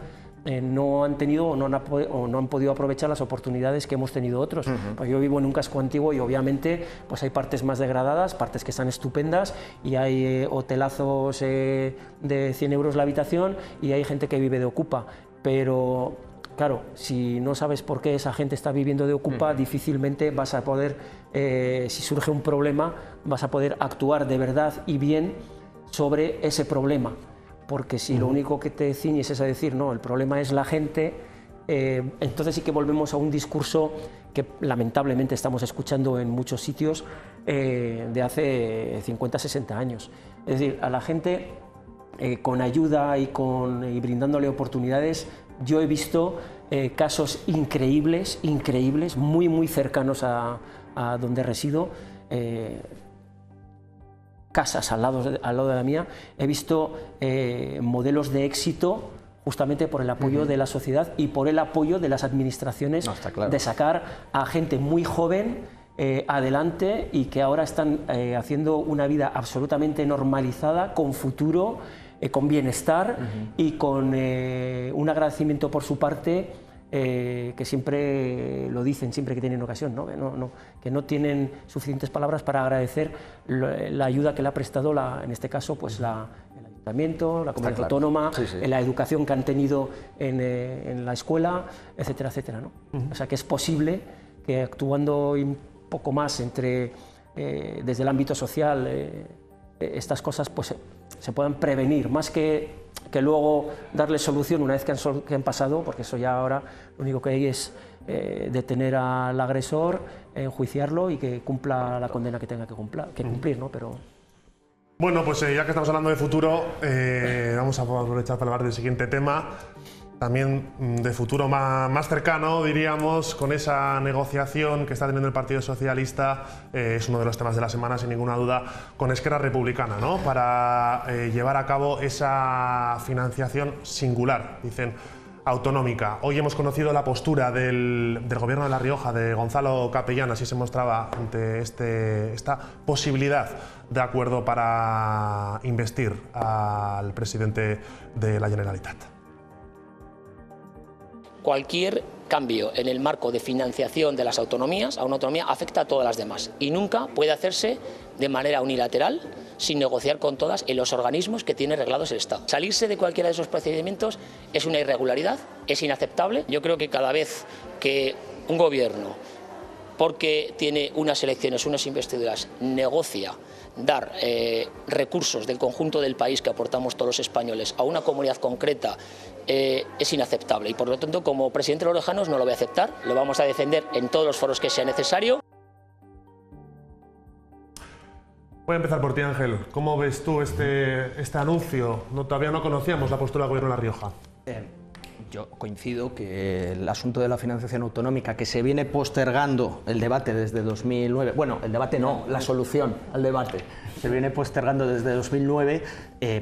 no han tenido o no han podido aprovechar las oportunidades que hemos tenido otros. Pues yo vivo en un casco antiguo y obviamente pues hay partes más degradadas, partes que están estupendas y hay hotelazos de 100 euros la habitación y hay gente que vive de ocupa. Pero claro, si no sabes por qué esa gente está viviendo de ocupa, difícilmente vas a poder, si surge un problema, vas a poder actuar de verdad y bien sobre ese problema. Porque si lo único que te ciñes es a decir, no, el problema es la gente, entonces sí que volvemos a un discurso que lamentablemente estamos escuchando en muchos sitios de hace 50, 60 años. Es decir, a la gente con ayuda y brindándole oportunidades, yo he visto casos increíbles, muy cercanos a donde resido, casas al lado de la mía, he visto modelos de éxito justamente por el apoyo de la sociedad y por el apoyo de las administraciones de sacar a gente muy joven adelante y que ahora están haciendo una vida absolutamente normalizada, con futuro, con bienestar y con un agradecimiento por su parte que siempre lo dicen, siempre que tienen ocasión, ¿no? Que no tienen suficientes palabras para agradecer la ayuda que le ha prestado, en este caso, pues el ayuntamiento, la comunidad autónoma, la educación que han tenido en la escuela, etcétera, etcétera, ¿no? O sea que es posible que actuando un poco más desde el ámbito social estas cosas pues se puedan prevenir, más que luego darle solución una vez que han pasado, porque eso ya ahora lo único que hay es detener al agresor, enjuiciarlo y que cumpla la condena que tenga que cumplir, ¿no? Pero... Bueno, pues ya que estamos hablando de futuro, vamos a aprovechar para hablar del siguiente tema, también de futuro más cercano, diríamos, con esa negociación que está teniendo el Partido Socialista, es uno de los temas de la semana, sin ninguna duda, con Esquerra Republicana, ¿no? Para llevar a cabo esa financiación singular, dicen, autonómica. Hoy hemos conocido la postura del Gobierno de La Rioja, de Gonzalo Capellán, así se mostraba ante esta posibilidad de acuerdo para investir al presidente de la Generalitat. Cualquier cambio en el marco de financiación de las autonomías, a una autonomía, afecta a todas las demás y nunca puede hacerse de manera unilateral sin negociar con todas en los organismos que tiene reglados el Estado. Salirse de cualquiera de esos procedimientos es una irregularidad, es inaceptable. Yo creo que cada vez que un gobierno, porque tiene unas elecciones, unas investiduras, negocia dar recursos del conjunto del país que aportamos todos los españoles a una comunidad concreta es inaceptable, y por lo tanto como presidente de los Riojanos no lo voy a aceptar, lo vamos a defender en todos los foros que sea necesario. Voy a empezar por ti, Ángel. ¿Cómo ves tú este anuncio? Todavía no conocíamos la postura del Gobierno de La Rioja. Yo coincido que el asunto de la financiación autonómica, que se viene postergando el debate desde 2009, bueno, el debate no, la solución al debate, se viene postergando desde 2009,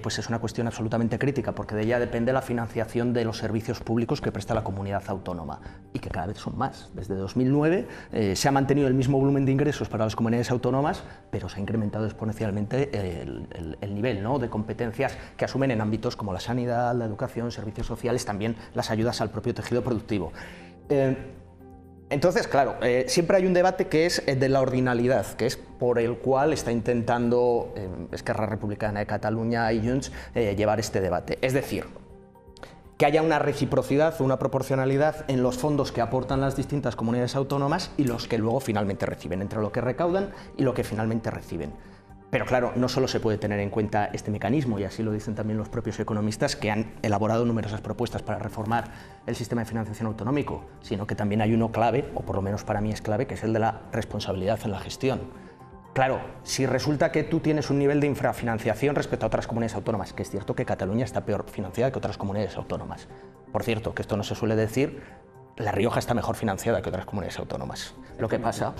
pues es una cuestión absolutamente crítica, porque de ella depende la financiación de los servicios públicos que presta la comunidad autónoma, y que cada vez son más. Desde 2009 se ha mantenido el mismo volumen de ingresos para las comunidades autónomas, pero se ha incrementado exponencialmente el nivel, ¿no?, de competencias que asumen en ámbitos como la sanidad, la educación, servicios sociales, también las ayudas al propio tejido productivo. Entonces, claro, siempre hay un debate que es el de la ordinalidad, que es por el cual está intentando Esquerra Republicana de Cataluña y Junts llevar este debate. Es decir, que haya una reciprocidad, una proporcionalidad en los fondos que aportan las distintas comunidades autónomas y los que luego finalmente reciben, entre lo que recaudan y lo que finalmente reciben. Pero claro, no solo se puede tener en cuenta este mecanismo, y así lo dicen también los propios economistas que han elaborado numerosas propuestas para reformar el sistema de financiación autonómico, sino que también hay uno clave, o por lo menos para mí es clave, que es el de la responsabilidad en la gestión. Claro, si resulta que tú tienes un nivel de infrafinanciación respecto a otras comunidades autónomas, que es cierto que Cataluña está peor financiada que otras comunidades autónomas. Por cierto, que esto no se suele decir, La Rioja está mejor financiada que otras comunidades autónomas. Lo que pasa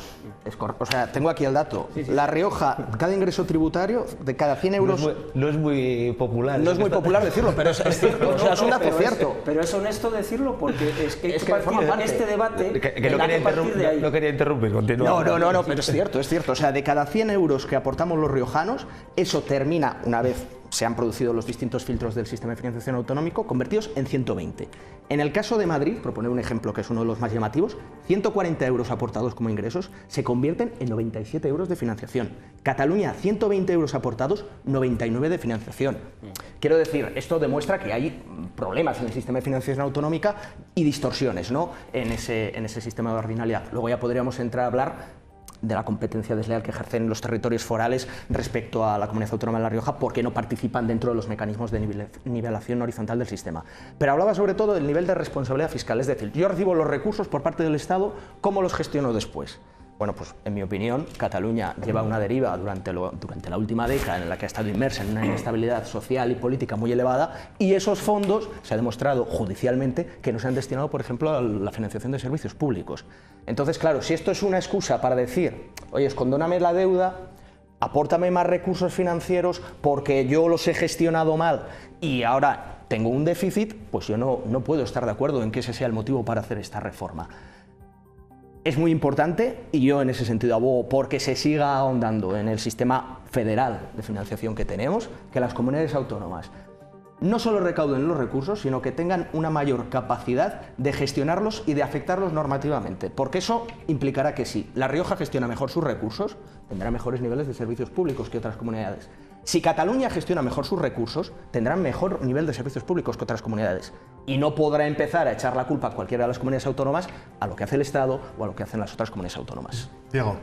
es, o sea, tengo aquí el dato. La Rioja, cada ingreso tributario, de cada 100 euros... No es muy popular. No es muy popular decirlo, pero es cierto. O sea, es un dato cierto. Pero es honesto decirlo, porque es que este debate... No quería interrumpir, continúa. No, pero es cierto, es cierto. O sea, de cada 100 euros que aportamos los riojanos, eso termina, una vez se han producido los distintos filtros del sistema de financiación autonómico, convertidos en 120. En el caso de Madrid, por poner un ejemplo que es uno de los más llamativos, 140 euros aportados como ingresos se convierten en 97 euros de financiación. Cataluña, 120 euros aportados, 99 de financiación. Quiero decir, esto demuestra que hay problemas en el sistema de financiación autonómica y distorsiones, ¿no?, en ese sistema de ordinalidad. Luego ya podríamos entrar a hablar de la competencia desleal que ejercen los territorios forales respecto a la Comunidad Autónoma de La Rioja, porque no participan dentro de los mecanismos de nivelación horizontal del sistema. Pero hablaba sobre todo del nivel de responsabilidad fiscal, es decir, yo recibo los recursos por parte del Estado, ¿cómo los gestiono después? Bueno, pues en mi opinión, Cataluña lleva una deriva durante la última década en la que ha estado inmersa en una inestabilidad social y política muy elevada, y esos fondos se ha demostrado judicialmente que no se han destinado, por ejemplo, a la financiación de servicios públicos. Entonces, claro, si esto es una excusa para decir, oye, escondóname la deuda, apórtame más recursos financieros porque yo los he gestionado mal y ahora tengo un déficit, pues yo no puedo estar de acuerdo en que ese sea el motivo para hacer esta reforma. Es muy importante, y yo en ese sentido abogo porque se siga ahondando en el sistema federal de financiación que tenemos, que las comunidades autónomas no solo recauden los recursos, sino que tengan una mayor capacidad de gestionarlos y de afectarlos normativamente, porque eso implicará que si La Rioja gestiona mejor sus recursos, tendrá mejores niveles de servicios públicos que otras comunidades. Si Cataluña gestiona mejor sus recursos, tendrá mejor nivel de servicios públicos que otras comunidades. Y no podrá empezar a echar la culpa a cualquiera de las comunidades autónomas a lo que hace el Estado o a lo que hacen las otras comunidades autónomas. Diego.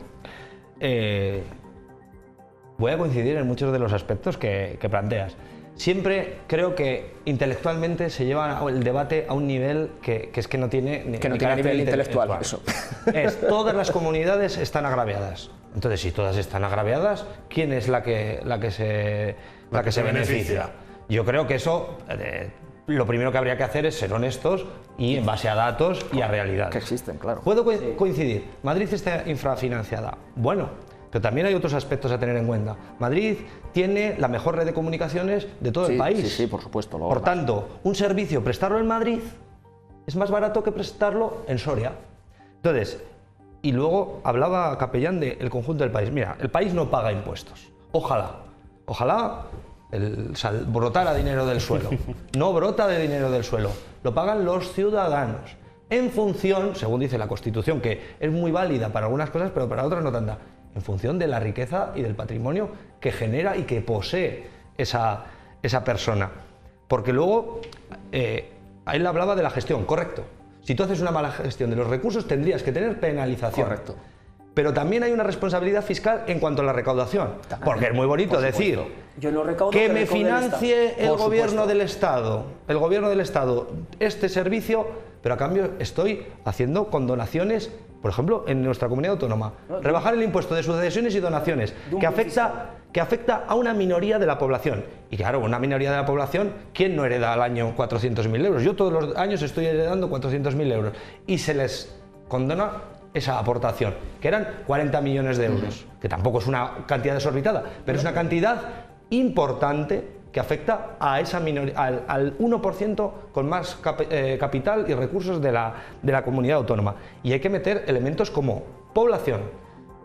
Voy a coincidir en muchos de los aspectos que planteas. Siempre creo que intelectualmente se lleva el debate a un nivel que es que no tiene nivel intelectual. Eso. Todas las comunidades están agraviadas. Entonces, si todas están agraviadas, ¿quién es la que se beneficia? Yo creo que eso, lo primero que habría que hacer es ser honestos y en base a datos y a realidades. Que existen, claro. ¿Puedo coincidir? ¿Madrid está infrafinanciada? Bueno, pero también hay otros aspectos a tener en cuenta. Madrid tiene la mejor red de comunicaciones de todo el país. Sí, por supuesto. Por tanto, un servicio, prestarlo en Madrid, es más barato que prestarlo en Soria. Entonces, y luego hablaba Capellán del conjunto del país. Mira, el país no paga impuestos. Ojalá brotara dinero del suelo. No brota de dinero del suelo. Lo pagan los ciudadanos. En función, según dice la Constitución, que es muy válida para algunas cosas, pero para otras no tanta, en función de la riqueza y del patrimonio que genera y que posee esa persona. Porque luego, él hablaba de la gestión, correcto. Si tú haces una mala gestión de los recursos, tendrías que tener penalización. Correcto. pero también hay una responsabilidad fiscal en cuanto a la recaudación. Porque es muy bonito decir yo no recaudo, que me financie el gobierno del Estado, este servicio, pero a cambio estoy haciendo con donaciones, por ejemplo, en nuestra comunidad autónoma, rebajar el impuesto de sucesiones y donaciones, que afecta a una minoría de la población. Y claro, una minoría de la población, ¿quién no hereda al año 400.000 euros? Yo todos los años estoy heredando 400.000 euros y se les condona esa aportación, que eran 40 millones de euros, que tampoco es una cantidad desorbitada, pero es una cantidad importante que afecta a esa minoría, al 1% con más capital y recursos de la comunidad autónoma. Y hay que meter elementos como población,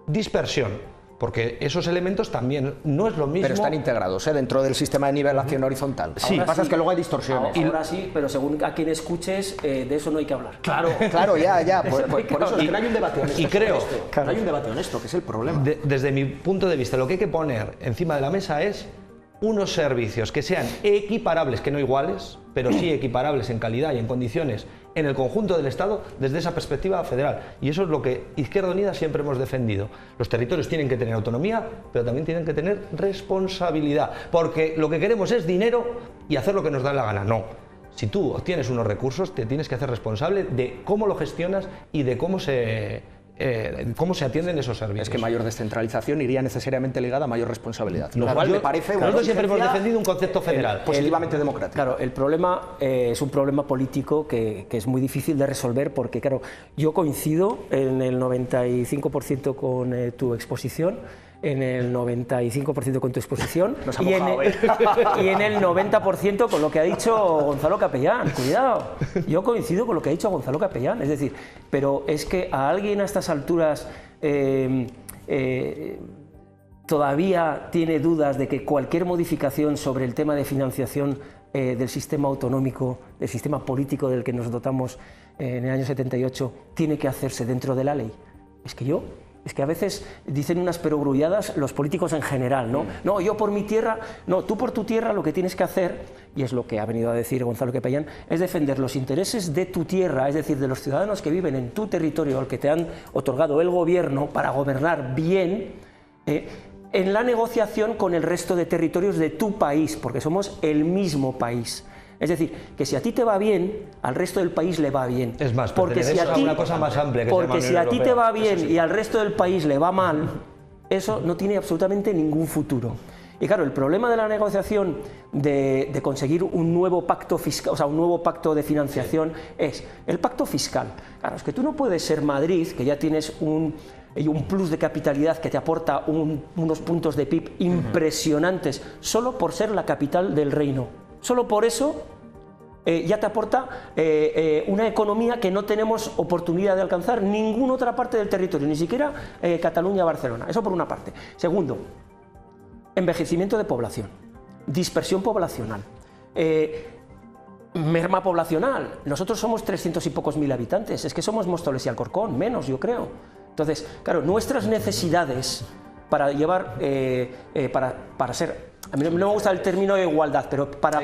dispersión, porque esos elementos también no es lo mismo. Pero están integrados dentro del sistema de nivelación horizontal. Sí. Lo que pasa es que luego hay distorsiones. Ahora sí, pero según a quien escuches, de eso no hay que hablar. Claro, ya. Por eso es que no hay un debate honesto. Y creo, no hay un debate honesto, que es el problema. Desde mi punto de vista, lo que hay que poner encima de la mesa es unos servicios que sean equiparables, que no iguales, pero sí equiparables en calidad y en condiciones en el conjunto del Estado desde esa perspectiva federal. Y eso es lo que Izquierda Unida siempre hemos defendido. Los territorios tienen que tener autonomía, pero también tienen que tener responsabilidad, porque lo que queremos es dinero y hacer lo que nos da la gana. No. Si tú obtienes unos recursos, te tienes que hacer responsable de cómo lo gestionas y de cómo se atienden esos servicios. Es que mayor descentralización iría necesariamente ligada a mayor responsabilidad. Lo cual me parece una nosotros siempre hemos defendido un concepto federal. Positivamente democrático. Claro, el problema es un problema político que es muy difícil de resolver porque, claro, yo coincido en el 95% con tu exposición, en el 95% con tu exposición y en el 90% con lo que ha dicho Gonzalo Capellán. Cuidado, yo coincido con lo que ha dicho Gonzalo Capellán, es decir, pero es que a alguien a estas alturas todavía tiene dudas de que cualquier modificación sobre el tema de financiación del sistema autonómico, del sistema político del que nos dotamos en el año 78, tiene que hacerse dentro de la ley. Es que a veces dicen unas perogrulladas los políticos en general, ¿no? No, yo por mi tierra, no, tú por tu tierra lo que tienes que hacer, y es lo que ha venido a decir Gonzalo Capellán, es defender los intereses de tu tierra, es decir, de los ciudadanos que viven en tu territorio, al que te han otorgado el gobierno para gobernar bien, en la negociación con el resto de territorios de tu país, porque somos el mismo país. Es decir, que si a ti te va bien, al resto del país le va bien. Es más, porque si a ti, una cosa más amplia que porque si a ti te va bien sí. Y al resto del país le va mal, eso no tiene absolutamente ningún futuro. Y claro, el problema de la negociación de conseguir un nuevo pacto fiscal, o sea, un nuevo pacto de financiación, es el pacto fiscal. Claro, es que tú no puedes ser Madrid, que ya tienes un plus de capitalidad que te aporta unos puntos de PIB impresionantes, solo por ser la capital del reino. Solo por eso ya te aporta una economía que no tenemos oportunidad de alcanzar ninguna otra parte del territorio, ni siquiera Cataluña, Barcelona. Eso por una parte. Segundo, envejecimiento de población, dispersión poblacional, merma poblacional. Nosotros somos 300 y pocos mil habitantes, es que somos Móstoles y Alcorcón, menos yo creo. Entonces, claro, nuestras necesidades para llevar, para ser... A mí no me gusta el término de igualdad, pero para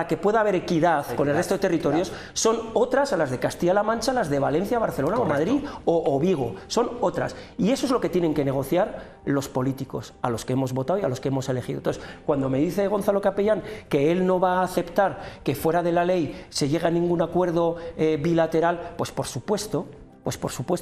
que pueda haber equidad con el resto de territorios, son otras a las de Castilla-La Mancha, las de Valencia, Barcelona o Madrid o Vigo, son otras. Y eso es lo que tienen que negociar los políticos, a los que hemos votado y a los que hemos elegido. Entonces, cuando me dice Gonzalo Capellán que él no va a aceptar que fuera de la ley se llegue a ningún acuerdo bilateral, pues por supuesto,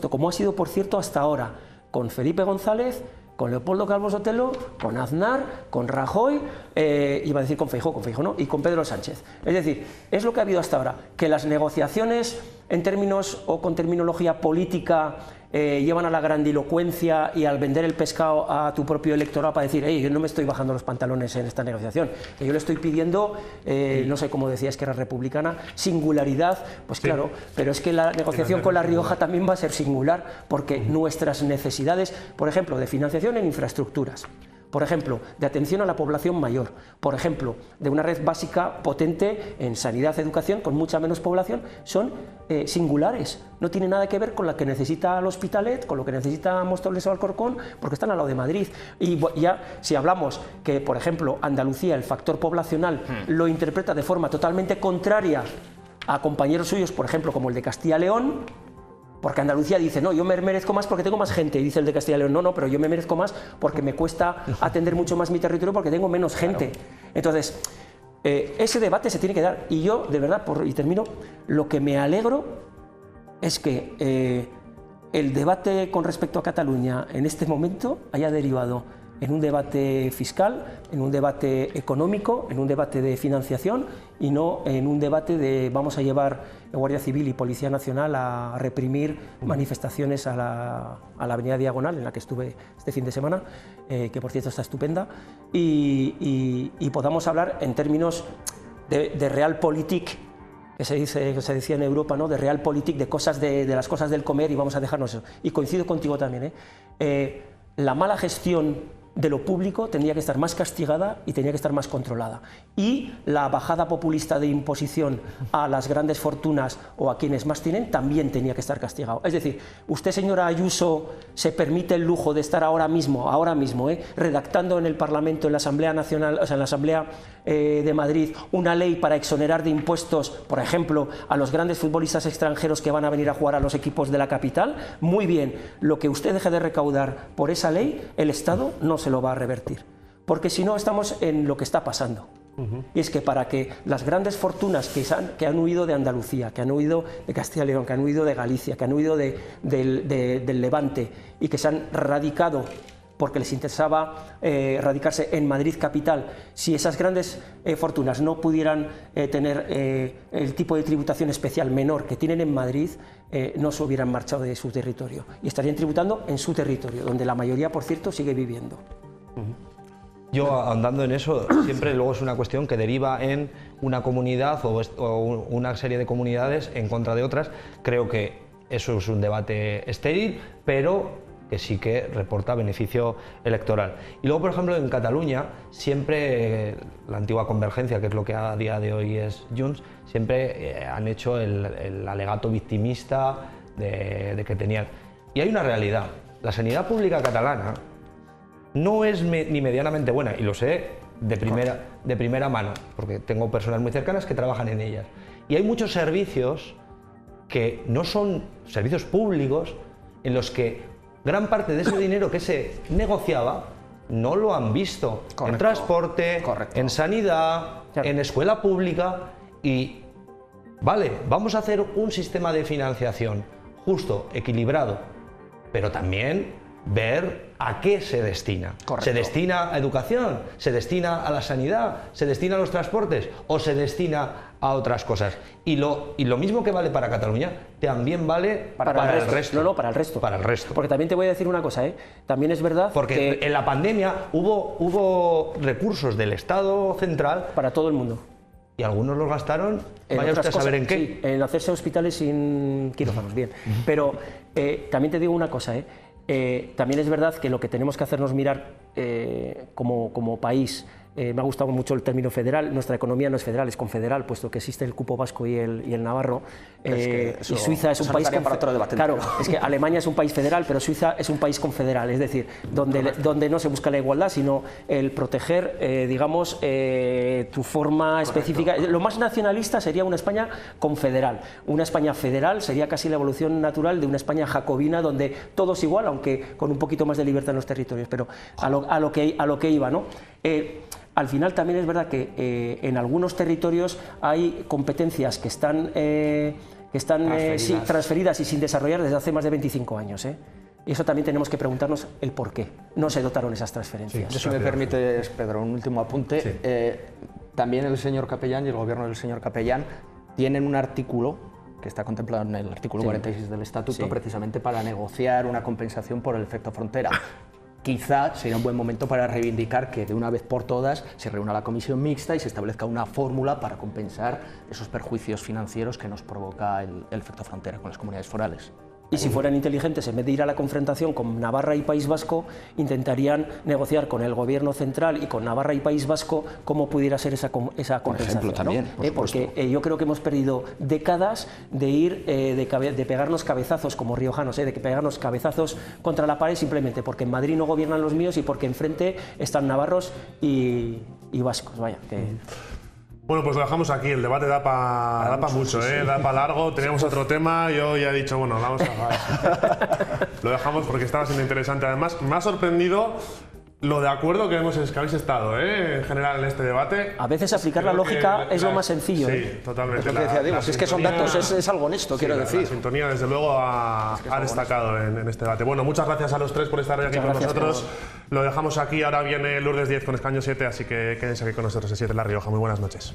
como ha sido, por cierto, hasta ahora, con Felipe González, con Leopoldo Calvo Sotelo, con Aznar, con Rajoy, iba a decir con Feijóo no, y con Pedro Sánchez. Es decir, es lo que ha habido hasta ahora, que las negociaciones en términos o con terminología política llevan a la grandilocuencia y al vender el pescado a tu propio electorado para decir, yo no me estoy bajando los pantalones en esta negociación, que yo le estoy pidiendo, no sé cómo decía Esquerra Republicana, singularidad, pues sí, claro, pero es que la negociación con La Rioja también va a ser singular, porque nuestras necesidades, por ejemplo, de financiación en infraestructuras, por ejemplo, de atención a la población mayor, por ejemplo, de una red básica potente en sanidad, educación, con mucha menos población, son singulares. No tiene nada que ver con la que necesita el Hospitalet, con lo que necesita Móstoles o Alcorcón, porque están al lado de Madrid. Y ya, si hablamos que, por ejemplo, Andalucía, el factor poblacional, lo interpreta de forma totalmente contraria a compañeros suyos, por ejemplo, como el de Castilla y León, Porque Andalucía dice, no, yo me merezco más porque tengo más gente. Y dice el de Castilla y León, no, pero yo me merezco más porque me cuesta atender mucho más mi territorio porque tengo menos gente. Entonces, ese debate se tiene que dar. Y yo, de verdad, y termino, lo que me alegro es que el debate con respecto a Cataluña en este momento haya derivado en un debate fiscal, en un debate económico, en un debate de financiación y no en un debate de vamos a llevar Guardia Civil y Policía Nacional a reprimir manifestaciones a la Avenida Diagonal, en la que estuve este fin de semana, que por cierto está estupenda, y podamos hablar en términos de realpolitik, que se decía en Europa, ¿no? De realpolitik, de cosas de las cosas del comer, y vamos a dejarnos eso. Y coincido contigo también, la mala gestión de lo público tendría que estar más castigada y tendría que estar más controlada. Y la bajada populista de imposición a las grandes fortunas o a quienes más tienen también tenía que estar castigado. Es decir, usted, señora Ayuso, se permite el lujo de estar ahora mismo, redactando en el Parlamento, en la Asamblea Nacional, o sea, en la Asamblea de Madrid, una ley para exonerar de impuestos, por ejemplo, a los grandes futbolistas extranjeros que van a venir a jugar a los equipos de la capital. Muy bien, lo que usted deje de recaudar por esa ley, el Estado no se lo va a revertir, porque si no estamos en lo que está pasando. Y es que para que las grandes fortunas que han huido de Andalucía, que han huido de Castilla y León, que han huido de Galicia, que han huido del Levante y que se han radicado porque les interesaba radicarse en Madrid capital, si esas grandes fortunas no pudieran tener el tipo de tributación especial menor que tienen en Madrid, no se hubieran marchado de su territorio y estarían tributando en su territorio, donde la mayoría, por cierto, sigue viviendo. Yo, andando en eso, siempre luego es una cuestión que deriva en una comunidad o una serie de comunidades en contra de otras. Creo que eso es un debate estéril, pero que sí que reporta beneficio electoral. Y luego, por ejemplo, en Cataluña, siempre la antigua Convergencia, que es lo que a día de hoy es Junts, siempre han hecho el alegato victimista de que tenían. Y hay una realidad, la sanidad pública catalana no es ni medianamente buena, y lo sé de primera mano, porque tengo personas muy cercanas que trabajan en ellas. Y hay muchos servicios que no son servicios públicos en los que gran parte de ese dinero que se negociaba no lo han visto. Correcto. En transporte, correcto, en sanidad, claro, en escuela pública. Y vale, vamos a hacer un sistema de financiación justo, equilibrado, pero también ver a qué se destina. Correcto. ¿Se destina a educación? ¿Se destina a la sanidad? ¿Se destina a los transportes? ¿O se destina a otras cosas? Y lo mismo que vale para Cataluña, también vale para el resto. No, para el resto. Para el resto. Porque también te voy a decir una cosa, también es verdad porque en la pandemia hubo recursos del Estado central para todo el mundo. Y algunos los gastaron, vaya usted a saber en qué. Sí, en hacerse hospitales sin quirófanos, bien. Pero también te digo una cosa, también es verdad que lo que tenemos que hacernos mirar como país, me ha gustado mucho el término federal, nuestra economía no es federal, es confederal, puesto que existe el cupo vasco y el navarro, y Suiza es un país confederal. Claro, es que Alemania es un país federal, pero Suiza es un país confederal, es decir, donde no se busca la igualdad, sino el proteger, digamos, tu forma específica. Lo más nacionalista sería una España confederal. Una España federal sería casi la evolución natural de una España jacobina, donde todo es igual, aunque con un poquito más de libertad en los territorios. Pero a lo que iba, ¿no? Al final también es verdad que en algunos territorios hay competencias que están transferidas y sin desarrollar desde hace más de 25 años. Y eso también tenemos que preguntarnos el por qué no se dotaron esas transferencias. Sí, si me permites, Pedro, un último apunte. Sí. También el señor Capellán y el gobierno del señor Capellán tienen un artículo que está contemplado en el artículo 46 del Estatuto, precisamente para negociar una compensación por el efecto frontera. Quizá sería un buen momento para reivindicar que de una vez por todas se reúna la comisión mixta y se establezca una fórmula para compensar esos perjuicios financieros que nos provoca el efecto frontera con las comunidades forales. Y si fueran inteligentes, en vez de ir a la confrontación con Navarra y País Vasco, intentarían negociar con el gobierno central y con Navarra y País Vasco cómo pudiera ser esa compensación. Por ejemplo, también, ¿no? Porque yo creo que hemos perdido décadas de ir, de pegarnos cabezazos como riojanos, de pegarnos cabezazos contra la pared simplemente porque en Madrid no gobiernan los míos y porque enfrente están navarros y vascos. Vaya, que... Bueno, pues lo dejamos aquí. El debate da para mucho, da para largo. Teníamos otro tema. Yo ya he dicho, bueno, vamos a... Lo dejamos porque estaba siendo interesante. Además, me ha sorprendido lo de acuerdo que habéis estado, en general, en este debate. A veces aplicar la lógica es lo más sencillo. Sí, totalmente. Es lo que decía Diego, es que son datos, es algo honesto, quiero decir. La sintonía, desde luego, ha destacado en este debate. Bueno, muchas gracias a los tres por estar hoy aquí con nosotros. Lo dejamos aquí. Ahora viene Lourdes 10 con Escaño 7, así que quédense aquí con nosotros en 7 La Rioja. Muy buenas noches.